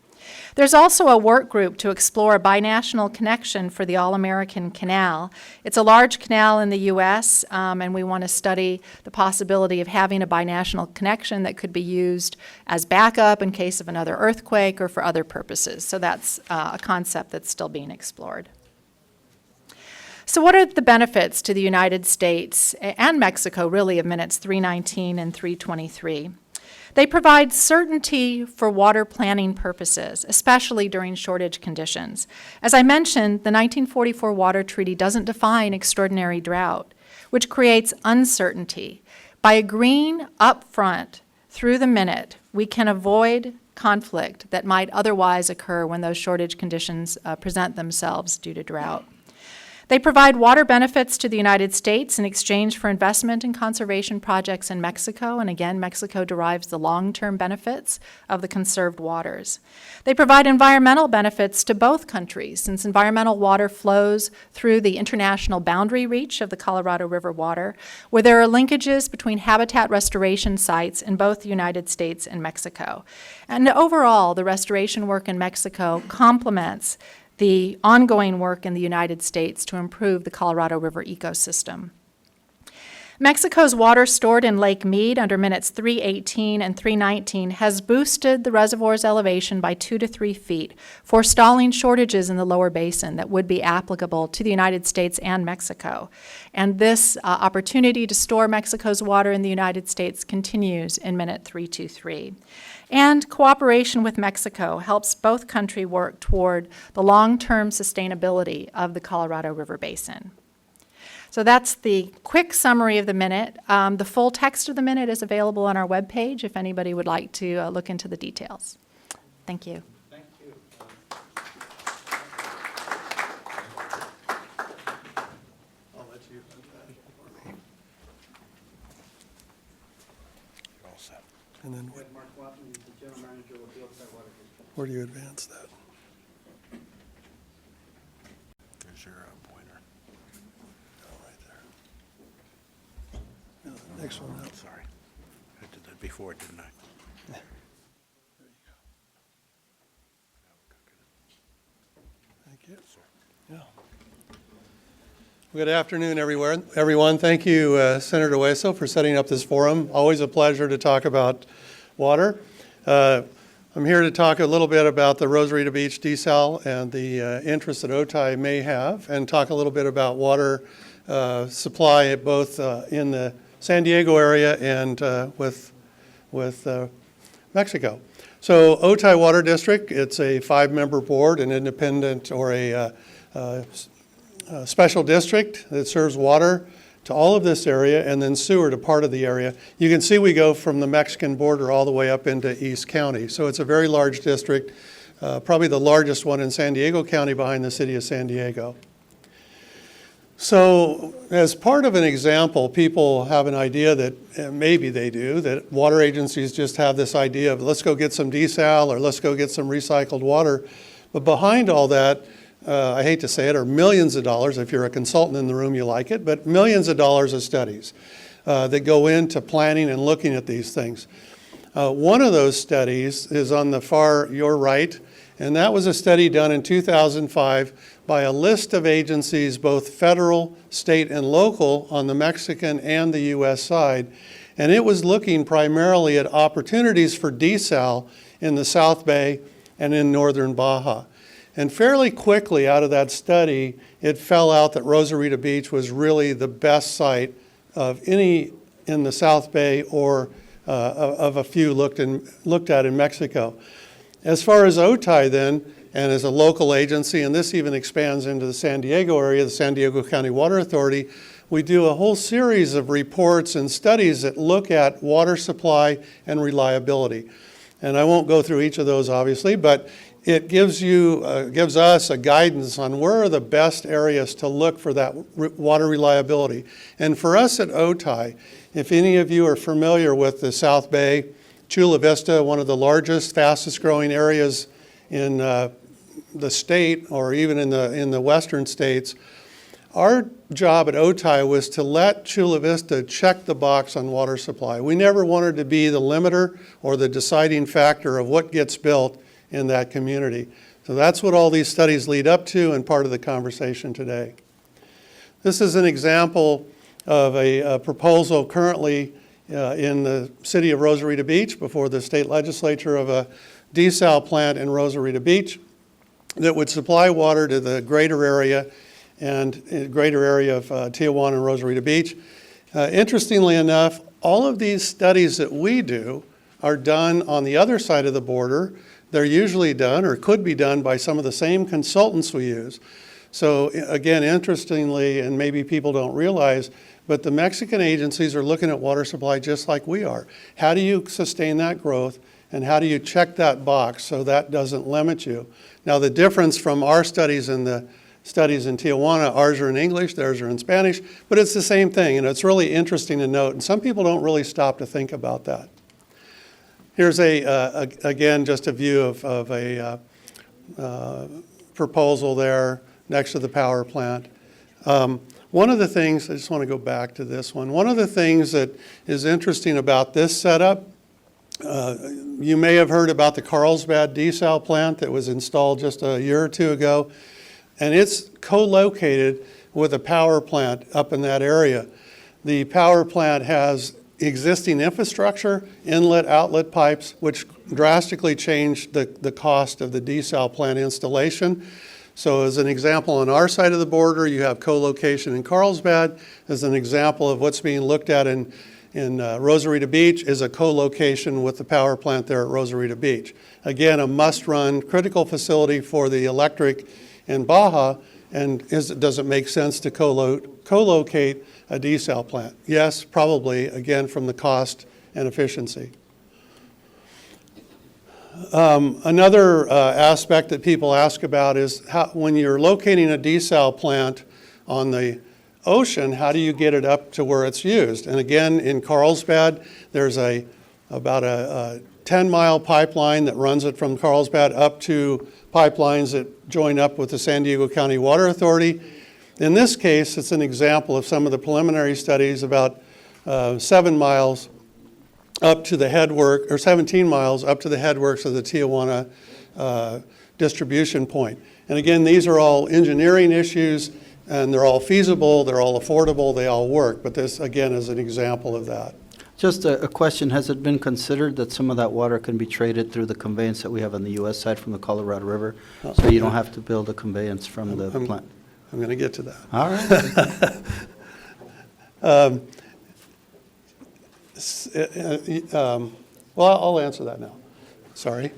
S5: There's also a work group to explore a binational connection for the All-American Canal. It's a large canal in the U.S., and we want to study the possibility of having a binational connection that could be used as backup in case of another earthquake or for other purposes. So that's a concept that's still being explored. So what are the benefits to the United States and Mexico, really, of minutes 319 and 323? They provide certainty for water planning purposes, especially during shortage conditions. As I mentioned, the 1944 Water Treaty doesn't define extraordinary drought, which creates uncertainty. By agreeing up front through the minute, we can avoid conflict that might otherwise occur when those shortage conditions present themselves due to drought. They provide water benefits to the United States in exchange for investment in conservation projects in Mexico, and again, Mexico derives the long-term benefits of the conserved waters. They provide environmental benefits to both countries, since environmental water flows through the international boundary reach of the Colorado River water, where there are linkages between habitat restoration sites in both the United States and Mexico. And overall, the restoration work in Mexico complements the ongoing work in the United States to improve the Colorado River ecosystem. Mexico's water stored in Lake Mead under minutes 318 and 319 has boosted the reservoir's elevation by 2 to 3 feet, forestalling shortages in the lower basin that would be applicable to the United States and Mexico. And this opportunity to store Mexico's water in the United States continues in minute 323. And cooperation with Mexico helps both countries work toward the long-term sustainability of the Colorado River Basin. So that's the quick summary of the minute. The full text of the minute is available on our webpage if anybody would like to look into the details. Thank you.
S11: And then where do you advance that?
S9: There's your pointer.
S11: Oh, right there. No, the next one up.
S9: Sorry. I did that before, didn't I?
S11: There you go. Thank you. Yeah. Good afternoon, everyone. Thank you, Senator Hueso, for setting up this forum. Always a pleasure to talk about water. I'm here to talk a little bit about the Rosarito Beach desal and the interest that OTI may have, and talk a little bit about water supply both in the San Diego area and with Mexico. So OTI Water District, it's a 5-member board, an independent or a special district that serves water to all of this area and then sewer to part of the area. You can see we go from the Mexican border all the way up into East County. So it's a very large district, probably the largest one in San Diego County behind the city of San Diego. So as part of an example, people have an idea that, maybe they do, that water agencies just have this idea of let's go get some desal or let's go get some recycled water. But behind all that, I hate to say it, are millions of dollars. If you're a consultant in the room, you like it, but millions of dollars of studies that go into planning and looking at these things. One of those studies is on the far, your right, and that was a study done in 2005 by a list of agencies, both federal, state, and local on the Mexican and the U.S. side. And it was looking primarily at opportunities for desal in the South Bay and in northern Baja. And fairly quickly out of that study, it fell out that Rosarito Beach was really the best site of any in the South Bay or of a few looked at in Mexico. As far as OTI then, and as a local agency, and this even expands into the San Diego area, the San Diego County Water Authority, we do a whole series of reports and studies that look at water supply and reliability. And I won't go through each of those, obviously, but it gives us a guidance on where are the best areas to look for that water reliability. And for us at OTI, if any of you are familiar with the South Bay, Chula Vista, one of the largest, fastest growing areas in the state, or even in the western states, our job at OTI was to let Chula Vista check the box on water supply. We never wanted to be the limiter or the deciding factor of what gets built in that community. So that's what all these studies lead up to and part of the conversation today. This is an example of a proposal currently in the city of Rosarita Beach before the state legislature of a desal plant in Rosarita Beach that would supply water to the greater area of Tijuana and Rosarita Beach. Interestingly enough, all of these studies that we do are done on the other side of the border. They're usually done or could be done by some of the same consultants we use. So again, interestingly, and maybe people don't realize, but the Mexican agencies are looking at water supply just like we are. How do you sustain that growth, and how do you check that box so that doesn't limit you? Now, the difference from our studies and the studies in Tijuana, ours are in English, theirs are in Spanish, but it's the same thing, and it's really interesting to note, and some people don't really stop to think about that. Here's again, just a view of a proposal there next to the power plant. One of the things, I just want to go back to this one. One of the things that is interesting about this setup, you may have heard about the Carlsbad desal plant that was installed just a year or two ago, and it's co-located with a power plant up in that area. The power plant has existing infrastructure, inlet, outlet pipes, which drastically changed the cost of the desal plant installation. So as an example, on our side of the border, you have co-location in Carlsbad. As an example of what's being looked at in Rosarita Beach is a co-location with the power plant there at Rosarita Beach. Again, a must-run critical facility for the electric in Baja, and does it make sense to co-locate a desal plant? Yes, probably, again, from the cost and efficiency. Another aspect that people ask about is when you're locating a desal plant on the ocean, how do you get it up to where it's used? And again, in Carlsbad, there's about a 10-mile pipeline that runs it from Carlsbad up to pipelines that join up with the San Diego County Water Authority. In this case, it's an example of some of the preliminary studies, about 7 miles up to the headwork, or 17 miles up to the headworks of the Tijuana distribution point. And again, these are all engineering issues, and they're all feasible, they're all affordable, they all work. But this, again, is an example of that.
S1: Just a question, has it been considered that some of that water can be traded through the conveyance that we have on the U.S. side from the Colorado River? So you don't have to build a conveyance from the plant?
S11: I'm going to get to that.
S1: All right.
S11: Well, I'll answer that now. Sorry.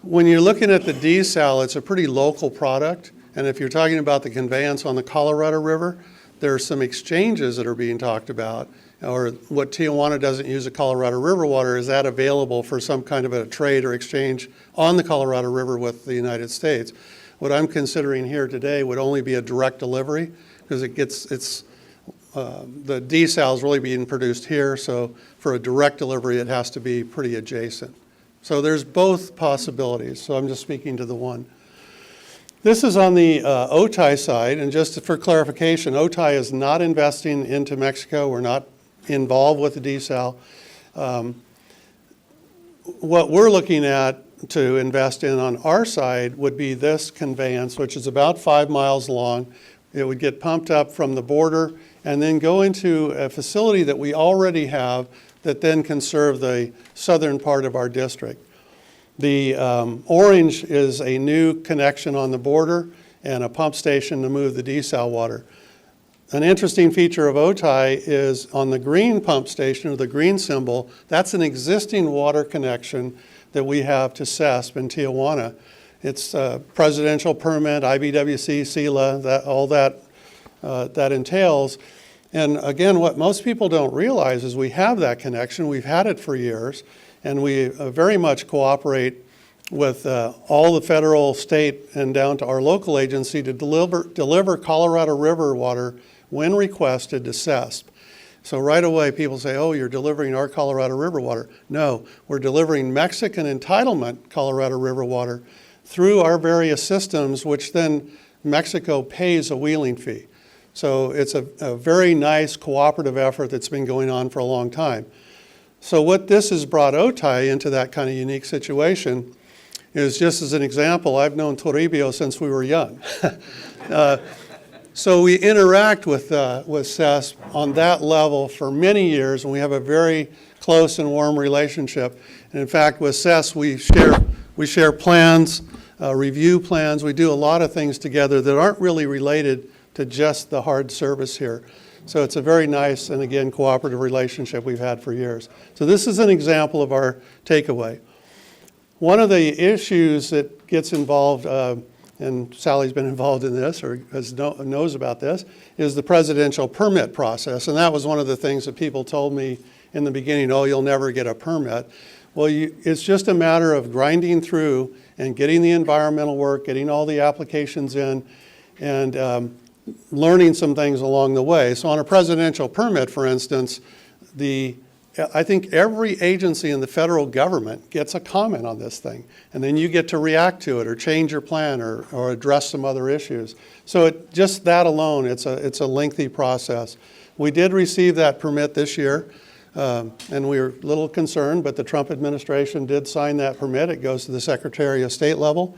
S11: When you're looking at the desal, it's a pretty local product. And if you're talking about the conveyance on the Colorado River, there are some exchanges that are being talked about. Or what Tijuana doesn't use the Colorado River water, is that available for some kind of a trade or exchange on the Colorado River with the United States? What I'm considering here today would only be a direct delivery, because the desal is really being produced here, so for a direct delivery it has to be pretty adjacent. So there's both possibilities, so I'm just speaking to the one. This is on the OTI side, and just for clarification, OTI is not investing into Mexico. We're not involved with the desal. What we're looking at to invest in on our side would be this conveyance, which is about 5 miles long. It would get pumped up from the border and then go into a facility that we already have that then can serve the southern part of our district. The orange is a new connection on the border and a pump station to move the desal water. An interesting feature of OTI is on the green pump station, or the green symbol, that's an existing water connection that we have to CESP in Tijuana. It's a presidential permit, IBWC, SELA, all that entails. And again, what most people don't realize is we have that connection. We've had it for years, and we very much cooperate with all the federal, state, and down to our local agency to deliver Colorado River water when requested to CESP. So right away, people say, oh, you're delivering our Colorado River water. No, we're delivering Mexican entitlement Colorado River water through our various systems, which then Mexico pays a wheeling fee. So it's a very nice cooperative effort that's been going on for a long time. So what this has brought OTI into that kind of unique situation is, just as an example, I've known Toribio since we were young. So we interact with CESP on that level for many years, and we have a very close and warm relationship. And in fact, with CESP, we share plans, review plans. We do a lot of things together that aren't really related to just the hard service here. So it's a very nice and, again, cooperative relationship we've had for years. So this is an example of our takeaway. One of the issues that gets involved, and Sally's been involved in this or knows about this, is the presidential permit process. And that was one of the things that people told me in the beginning, oh, you'll never get a permit. Well, it's just a matter of grinding through and getting the environmental work, getting all the applications in, and learning some things along the way. So on a presidential permit, for instance, I think every agency in the federal government gets a comment on this thing, and then you get to react to it or change your plan or address some other issues. So just that alone, it's a lengthy process. We did receive that permit this year, and we were a little concerned, but the Trump administration did sign that permit. It goes to the Secretary of State level,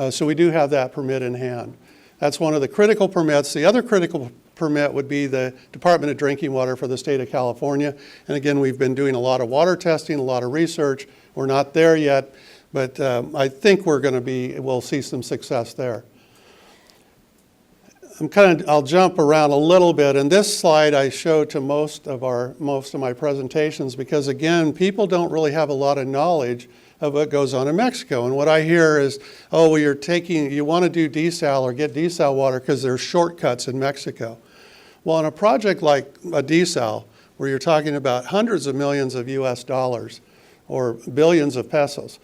S11: so we do have that permit in hand. That's one of the critical permits. The other critical permit would be the Department of Drinking Water for the state of California. And again, we've been doing a lot of water testing, a lot of research. We're not there yet, but I think we'll see some success there. I'll jump around a little bit. And this slide I show to most of my presentations because, again, people don't really have a lot of knowledge of what goes on in Mexico. And what I hear is, oh, well, you want to do desal or get desal water because there's shortcuts in Mexico. Well, on a project like a desal, where you're talking about hundreds of millions of US dollars or billions of pesos,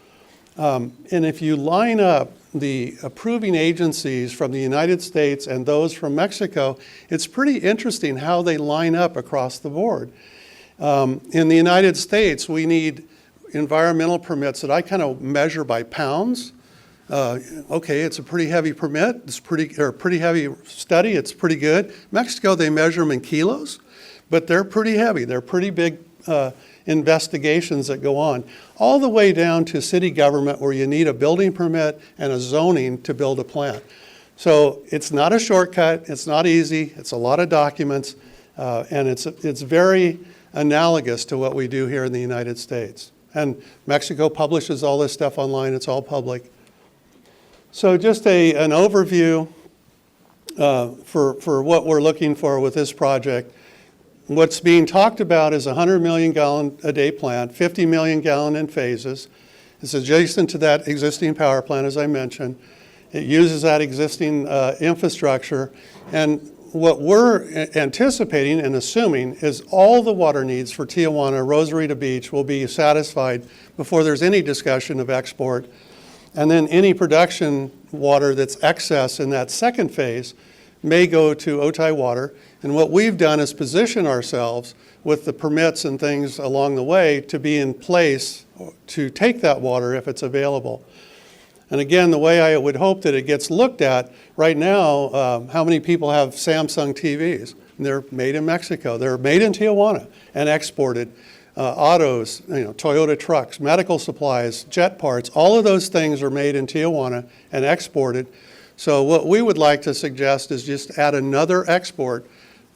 S11: and if you line up the approving agencies from the United States and those from Mexico, it's pretty interesting how they line up across the board. In the United States, we need environmental permits that I kind of measure by pounds. Okay, it's a pretty heavy permit, it's pretty heavy study, it's pretty good. Mexico, they measure them in kilos, but they're pretty heavy. They're pretty big investigations that go on, all the way down to city government where you need a building permit and a zoning to build a plant. So it's not a shortcut, it's not easy, it's a lot of documents, and it's very analogous to what we do here in the United States. And Mexico publishes all this stuff online, it's all public. So just an overview for what we're looking for with this project. What's being talked about is a 100 million gallon a day plant, 50 million gallon in phases. It's adjacent to that existing power plant, as I mentioned. It uses that existing infrastructure. And what we're anticipating and assuming is all the water needs for Tijuana, Rosarito Beach will be satisfied before there's any discussion of export. And then any production water that's excess in that second phase may go to OTI Water. And what we've done is position ourselves with the permits and things along the way to be in place to take that water if it's available. And again, the way I would hope that it gets looked at, right now, how many people have Samsung TVs? And they're made in Mexico. They're made in Tijuana and exported. Autos, Toyota trucks, medical supplies, jet parts, all of those things are made in Tijuana and exported. So what we would like to suggest is just add another export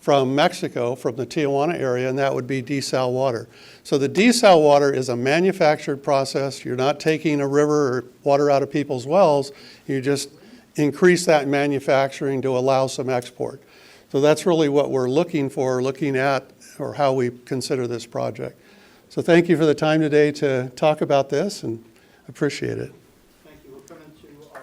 S11: from Mexico, from the Tijuana area, and that would be desal water. So the desal water is a manufactured process. You're not taking a river or water out of people's wells. You just increase that manufacturing to allow some export. So that's really what we're looking at, or how we consider this project. So thank you for the time today to talk about this, and appreciate it.
S1: Thank you. We're coming to our...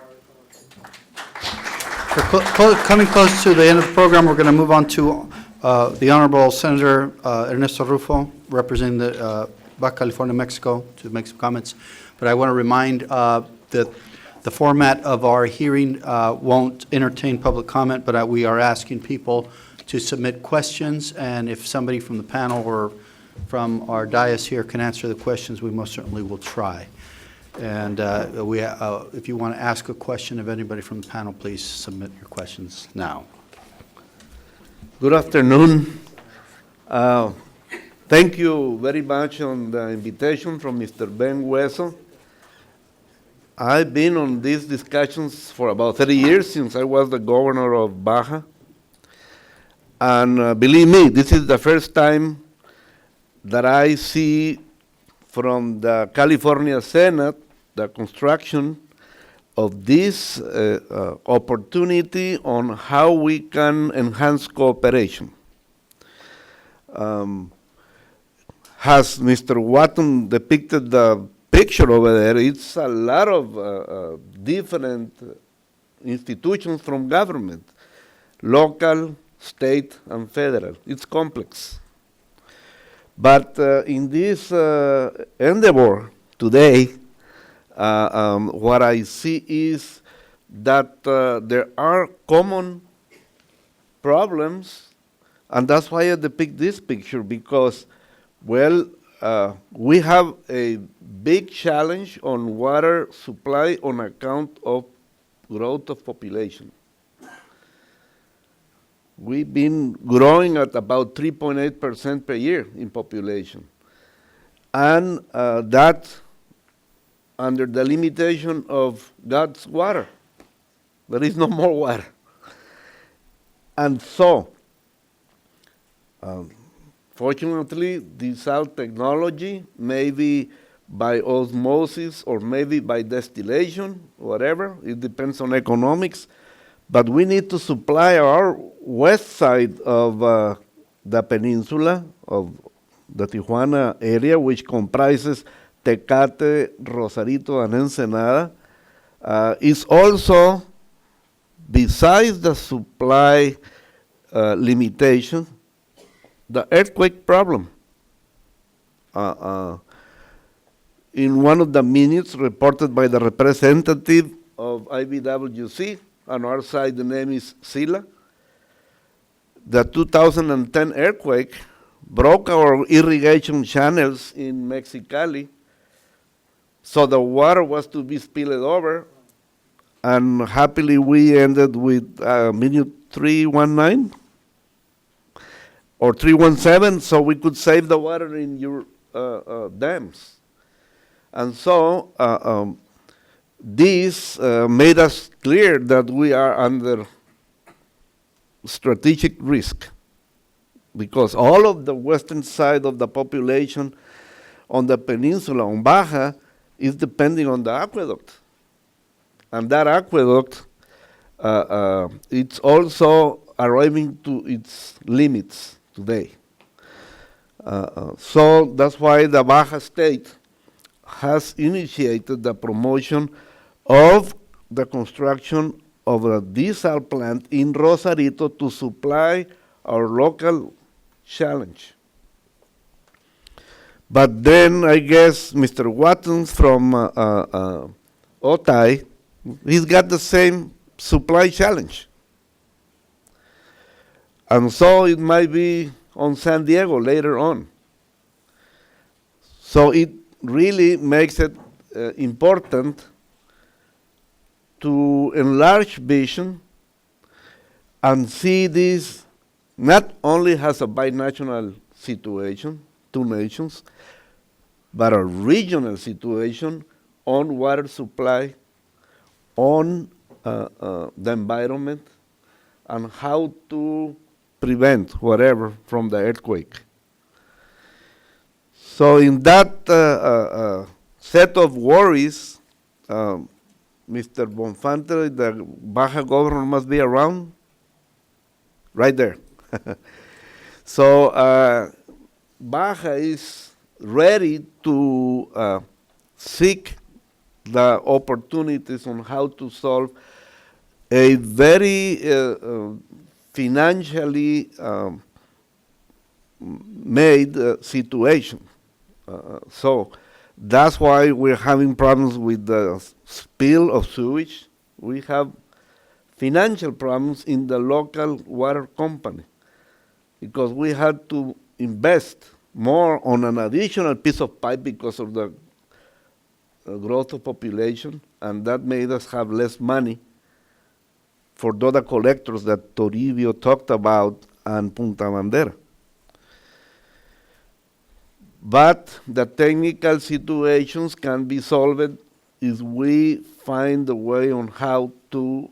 S1: We're coming close to the end of the program. We're going to move on to The Honorable Senator Ernesto Rufo, representing the Baja California, Mexico, to make some comments. But I want to remind that the format of our hearing won't entertain public comment, but we are asking people to submit questions, and if somebody from the panel or from our dais here can answer the questions, we most certainly will try. And if you want to ask a question of anybody from the panel, please submit your questions now.
S12: Good afternoon. Thank you very much on the invitation from Mr. Ben Hueso. I've been on these discussions for about 30 years since I was the governor of Baja. And believe me, this is the first time that I see from the California Senate the construction of this opportunity on how we can enhance cooperation. As Mr. Watton depicted the picture over there, it's a lot of different institutions from government, local, state, and federal. It's complex. But in this endeavor today, what I see is that there are common problems, and that's why I depict this picture, because, well, we have a big challenge on water supply on account of growth of population. We've been growing at about 3.8% per year in population. And that under the limitation of God's water. There is no more water. And so, fortunately, desal technology, maybe by osmosis or maybe by distillation, whatever, it depends on economics, but we need to supply our west side of the peninsula, of the Tijuana area, which comprises Tecate, Rosarito, and Ensenada, is also, besides the supply limitation, the earthquake problem. In one of the minutes reported by the representative of IBWC, on our side the name is Sila, the 2010 earthquake broke our irrigation channels in Mexicali, so the water was to be spilled over, and happily we ended with minute 319 or 317, so we could save the water in your dams. And so this made us clear that we are under strategic risk, because all of the western side of the population on the peninsula, on Baja, is depending on the aqueduct. And that aqueduct, it's also arriving to its limits today. So that's why the Baja state has initiated the promotion of the construction of a desal plant in Rosarito to supply our local challenge. But then I guess Mr. Watkins from Otay, he's got the same supply challenge. And so it might be on San Diego later on. So it really makes it important to enlarge vision and see this not only as a binational situation, two nations, but a regional situation on water supply, on the environment, and how to prevent whatever from the earthquake. So in that set of worries, Mr. Bonfante, the Baja governor, must be around, right there. So Baja is ready to seek the opportunities on how to solve a very financially made situation. So that's why we're having problems with the spill of sewage. We have financial problems in the local water company because we had to invest more on an additional piece of pipe because of the growth of population, and that made us have less money for the other collectors that Toribio talked about and Punta Bandera. But the technical situations can be solved if we find a way on how to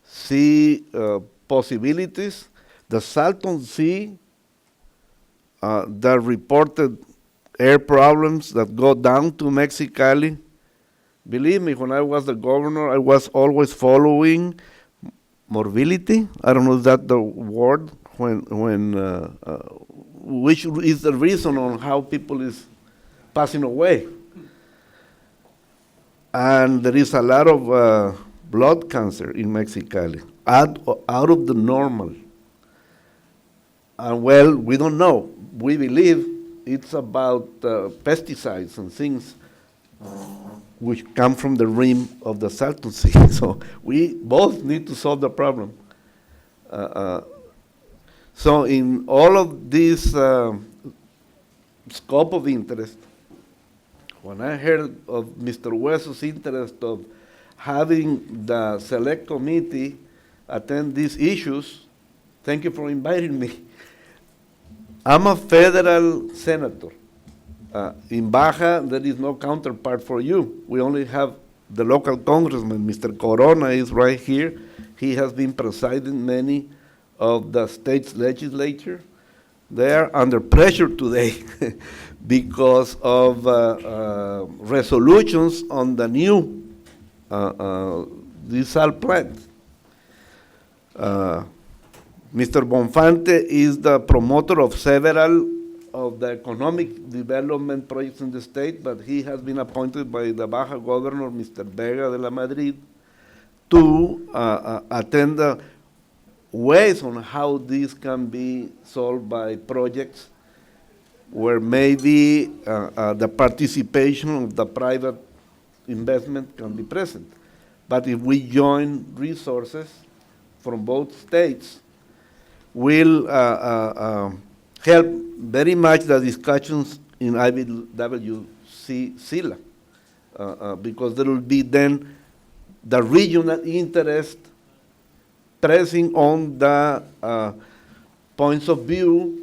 S12: see possibilities. The Salton Sea, the reported air problems that go down to Mexicali. Believe me, when I was the governor, I was always following morbidity. I don't know if that's the word, which is the reason on how people is passing away. And there is a lot of blood cancer in Mexicali, out of the normal. And well, we don't know. We believe it's about pesticides and things which come from the rim of the Salton Sea. So we both need to solve the problem. So in all of this scope of interest, when I heard of Mr. Hueso's interest of having the select committee attend these issues, thank you for inviting me. I'm a federal senator. In Baja, there is no counterpart for you. We only have the local congressman. Mr. Corona is right here. He has been presiding many of the state's legislature. They are under pressure today because of resolutions on the new desal plant. Mr. Bonfante is the promoter of several of the economic development projects in the state, but he has been appointed by the Baja governor, Mr. Vega de la Madrid, to attend the ways on how this can be solved by projects where maybe the participation of the private investment can be present. But if we join resources from both states, will help very much the discussions in IBWC SILA, because there will be then the regional interest pressing on the points of view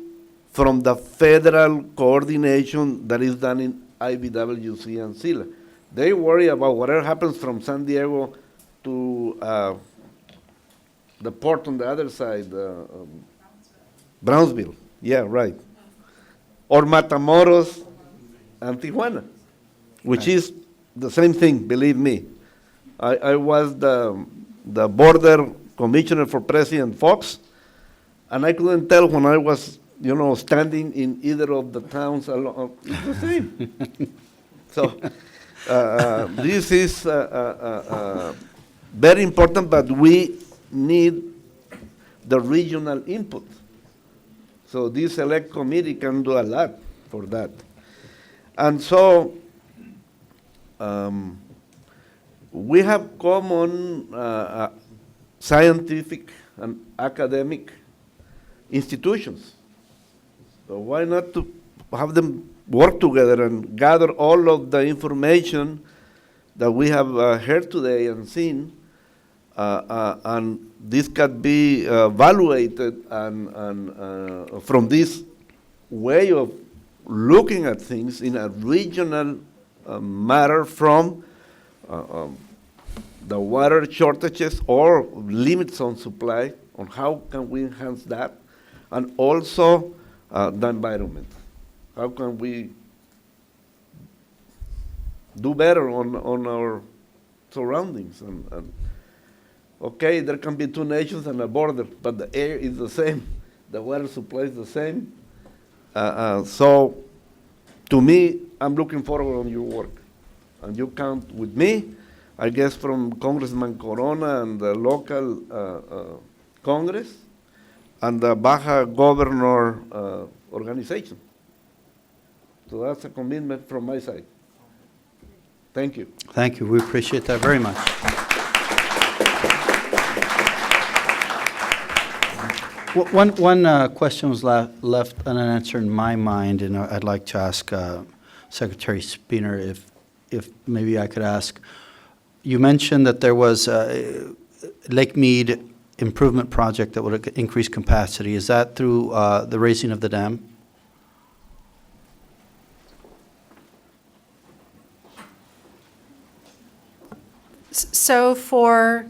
S12: from the federal coordination that is done in IBWC and SILA. They worry about whatever happens from San Diego to the port on the other side, Brownsville, yeah, right. Or Matamoros and Tijuana, which is the same thing, believe me. I was the border commissioner for President Fox, and I couldn't tell when I was, standing in either of the towns along. It's the same. So this is very important, but we need the regional input. So this select committee can do a lot for that. And so we have common scientific and academic institutions. So why not to have them work together and gather all of the information that we have heard today and seen, and this can be evaluated and from this way of looking at things in a regional matter from the water shortages or limits on supply, on how can we enhance that, and also the environment. How can we do better on our surroundings? And okay, there can be two nations and a border, but the air is the same, the water supply is the same. So, to me, I'm looking forward on your work, and you count with me. I guess from Congressman Corona and the local Congress, and the Baja Governor organization. So that's a commitment from my side. Thank you.
S1: Thank you. We appreciate that very much. One question was left unanswered in my mind, and I'd like to ask Secretary Spooner if maybe I could ask. You mentioned that there was a Lake Mead improvement project that would increase capacity. Is that through the raising of the dam?
S5: So for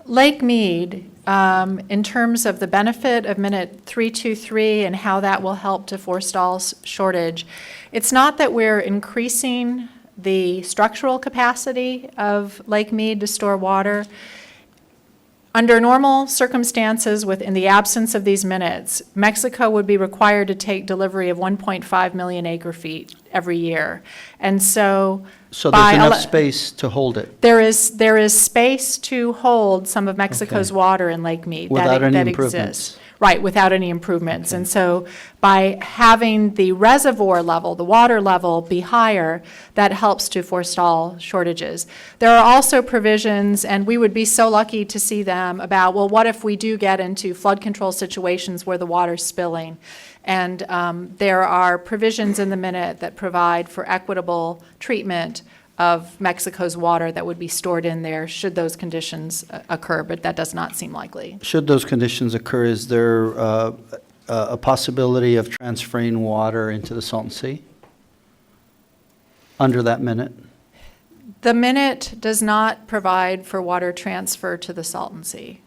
S5: Lake Mead, in terms of the benefit of minute 323 and how that will help to forestall shortage, it's not that we're increasing the structural capacity of Lake Mead to store water. Under normal circumstances, in the absence of these minutes, Mexico would be required to take delivery of 1.5 million acre feet every year. And so
S1: So there's enough space to hold it
S5: there is space to hold some of Mexico's
S1: Okay.
S5: water in Lake Mead.
S1: Without any
S5: that
S1: improvements?
S5: exists. Right, without any improvements.
S1: Okay.
S5: And so by having the reservoir level, the water level be higher, that helps to forestall shortages. There are also provisions, and we would be so lucky to see them, about, well, what if we do get into flood control situations where the water's spilling? And there are provisions in the minute that provide for equitable treatment of Mexico's water that would be stored in there should those conditions occur, but that does not seem likely.
S1: Should those conditions occur, is there a possibility of transferring water into the Salton Sea under that minute?
S5: The minute does not provide for water transfer to the Salton Sea.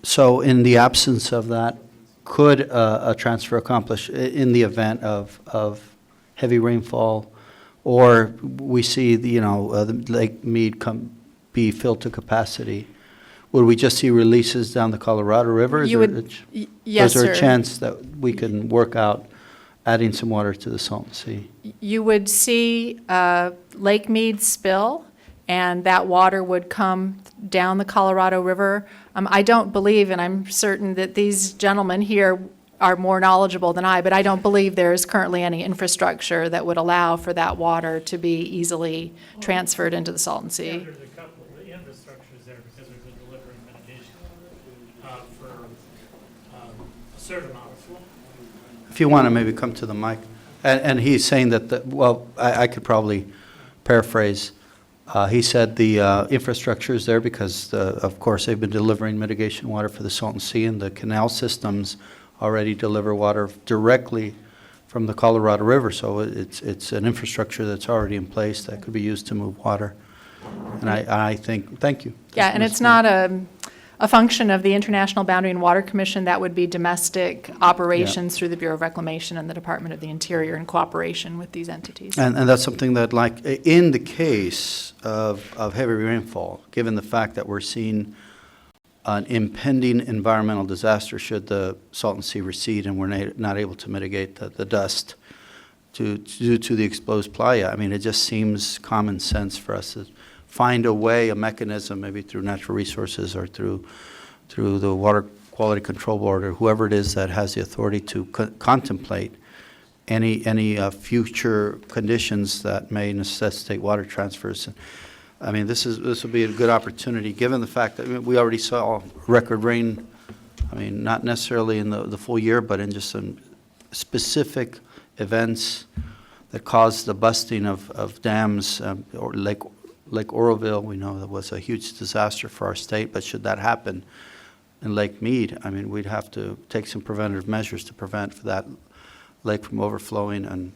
S1: So in the absence of that, could a transfer accomplish in the event of heavy rainfall, or we see, the Lake Mead be filled to capacity? Would we just see releases down the Colorado River?
S5: You would, yes,
S1: Is there a
S5: sir.
S1: chance that we can work out adding some water to the Salton Sea?
S5: You would see Lake Mead spill, and that water would come down the Colorado River. I don't believe, and I'm certain that these gentlemen here are more knowledgeable than I, but I don't believe there is currently any infrastructure that would allow for that water to be easily transferred into the Salton Sea.
S10: There's a couple of the infrastructures there because there's a delivering mitigation for a certain amount of flow.
S1: If you want to maybe come to the mic. And he's saying that, well, I could probably paraphrase. He said the infrastructure is there because, of course, they've been delivering mitigation water for the Salton Sea, and the canal systems already deliver water directly from the Colorado River. So it's an infrastructure that's already in place that could be used to move water. And I think, thank you.
S5: Yeah, and it's not a function of the International Boundary and Water Commission. That would be domestic operations through the Bureau of Reclamation and the Department of the Interior in cooperation with these entities.
S1: And that's something that, like, in the case of heavy rainfall, given the fact that we're seeing an impending environmental disaster should the Salton Sea recede and we're not able to mitigate the dust due to the exposed playa, I mean, it just seems common sense for us to find a way, a mechanism, maybe through natural resources or through the Water Quality Control Board or whoever it is that has the authority to contemplate any future conditions that may necessitate water transfers. I mean, this will be a good opportunity, given the fact that we already saw record rain. I mean, not necessarily in the full year, but in just some specific events that caused the busting of dams, or Lake Oroville. We know that was a huge disaster for our state, but should that happen in Lake Mead, I mean, we'd have to take some preventative measures to prevent for that lake from overflowing and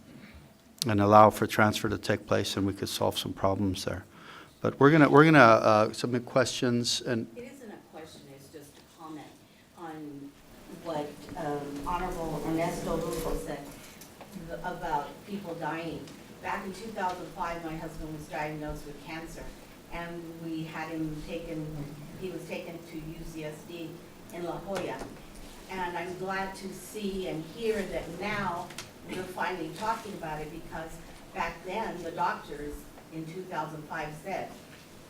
S1: allow for transfer to take place, and we could solve some problems there. But we're gonna submit questions, and
S8: It isn't a question, it's just a comment on what Honorable Ernesto Lugo said about people dying. Back in 2005, my husband was diagnosed with cancer, and we had him he was taken to UCSD in La Jolla. And I'm glad to see and hear that now we're finally talking about it, because back then, the doctors in 2005 said,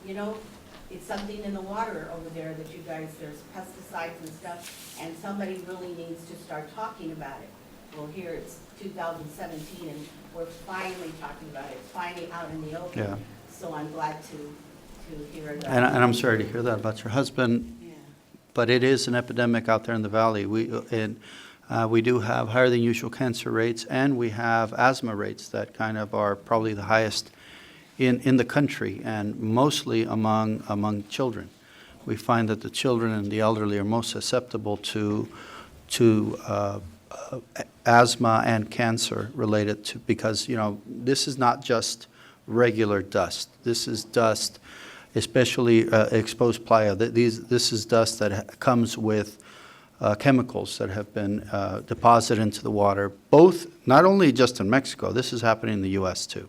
S8: you know, it's something in the water over there that you guys, there's pesticides and stuff, and somebody really needs to start talking about it. Well, here it's 2017, and we're finally talking about it, it's finally out in the open.
S1: Yeah.
S8: So I'm glad to hear that.
S1: And I'm sorry to hear that about your husband,
S8: Yeah.
S1: but it is an epidemic out there in the valley. We do have higher than usual cancer rates, and we have asthma rates that kind of are probably the highest in the country, and mostly among children. We find that the children and the elderly are most susceptible to asthma and cancer related to, because, you know, this is not just regular dust. This is dust, especially exposed playa. This is dust that comes with chemicals that have been deposited into the water, both, not only just in Mexico, this is happening in the U.S. too.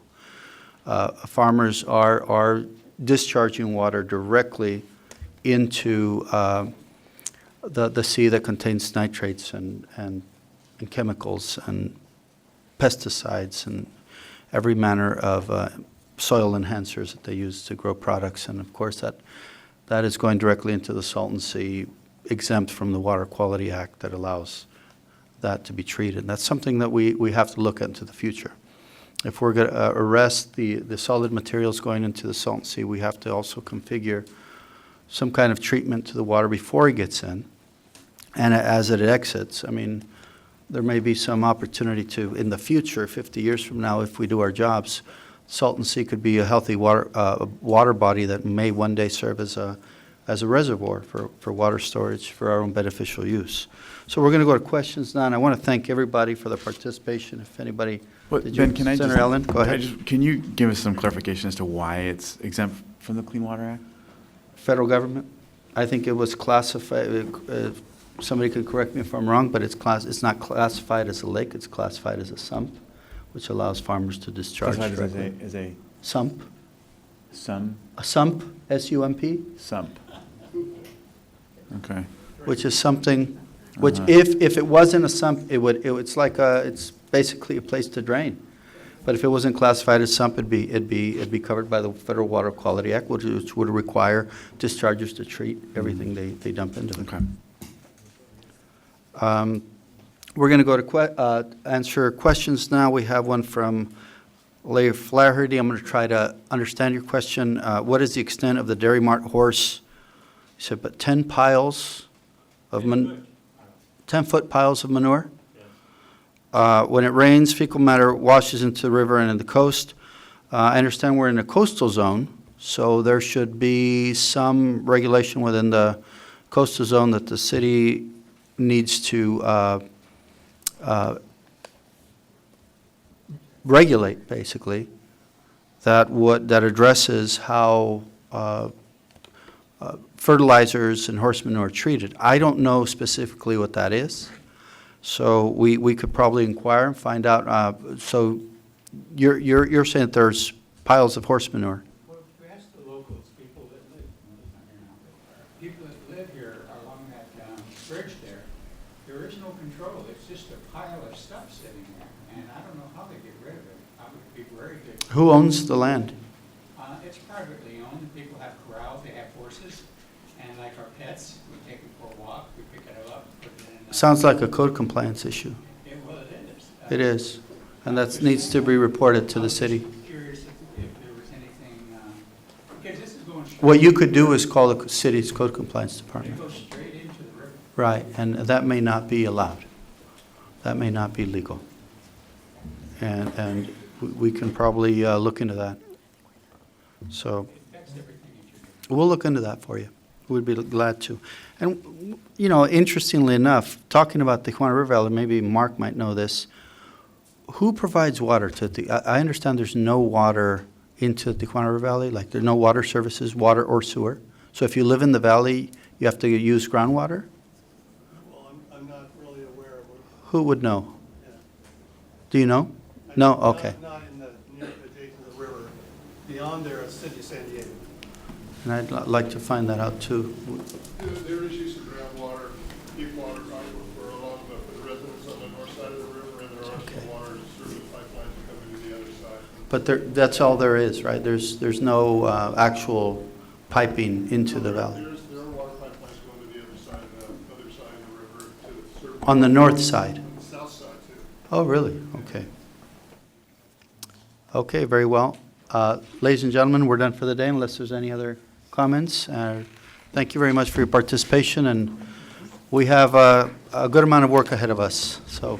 S1: Farmers are discharging water directly into the sea that contains nitrates and chemicals and pesticides and every manner of soil enhancers that they use to grow products. And of course, that is going directly into the Salton Sea, exempt from the Water Quality Act that allows that to be treated. That's something that we have to look at into the future. If we're going to arrest the solid materials going into the Salton Sea, we have to also configure some kind of treatment to the water before it gets in and as it exits. I mean, there may be some opportunity to, in the future, 50 years from now, if we do our jobs, Salton Sea could be a healthy water body that may one day serve as a reservoir for water storage for our own beneficial use. So we're going to go to questions now, and I want to thank everybody for their participation. If anybody, did you,
S2: Ben, can I
S1: Senator
S2: just,
S1: Ellen, go ahead.
S2: Can you give us some clarification as to why it's exempt from the Clean Water Act?
S1: Federal government, I think it was classified, somebody could correct me if I'm wrong, but it's not classified as a lake, it's classified as a sump, which allows farmers to discharge
S2: Classified
S1: directly.
S2: as a
S1: Sump,
S2: sump?
S1: a sump, S-U-M-P,
S2: Sump. Okay.
S1: which is something, which if it wasn't a sump, it's basically a place to drain. But if it wasn't classified as sump, it'd be covered by the Federal Water Quality Act, which would require dischargers to treat everything they dump into it.
S2: Okay.
S1: We're going to go to answer questions now. We have one from Larry Flaherty. I'm going to try to understand your question. What is the extent of the Dairy Mart horse? You said, but 10 piles of 10-foot piles of manure? When it rains, fecal matter washes into the river and in the coast. I understand we're in a coastal zone, so there should be some regulation within the coastal zone that the city needs to regulate, basically, that addresses how fertilizers and horse manure are treated. I don't know specifically what that is. So we could probably inquire and find out. So you're saying that there's piles of horse manure?
S4: Well, if you ask the locals, people that live, people that live here along that bridge there is no control. It's just a pile of stuff sitting there, and I don't know how they get rid of it. I would be very good.
S1: Who owns the land?
S4: It's privately owned. People have corrals, they have horses, and like our pets, we take them for a walk, we pick it up, put it in.
S1: Sounds like a code compliance issue.
S4: Well, it is.
S1: It is, and that needs to be reported to the city.
S4: Curious if there was anything, because this is going straight.
S1: What you could do is call the city's code compliance
S4: It
S1: department.
S4: goes straight into the river.
S1: Right, and that may not be allowed. That may not be legal. And we can probably look into that. So
S4: That's everything that you're doing.
S1: we'll look into that for you. We'd be glad to. And, you know, interestingly enough, talking about the Tijuana River Valley, maybe Mark might know this, who provides water to the, I understand there's no water into the Tijuana River Valley, like there are no water services, water or sewer. So if you live in the valley, you have to use groundwater?
S11: Well, I'm not really aware of what.
S1: Who would know?
S11: Yeah.
S1: Do you know? No? Okay.
S11: Not in the, near adjacent to the river. Beyond there, it's City of San Diego.
S1: And I'd like to find that out too.
S13: There is use of groundwater, deep water aquifer along the residents on the north side of the river, and there are some water service pipelines coming to the other side.
S1: But that's all there is, right? There's no actual piping into the valley.
S13: There are water pipelines going to the other side of the river to serve.
S1: On the north side?
S13: On the south side too.
S1: Oh, really? Okay. Okay, very well. Ladies and gentlemen, we're done for the day unless there's any other comments. Thank you very much for your participation, and we have a good amount of work ahead of us, so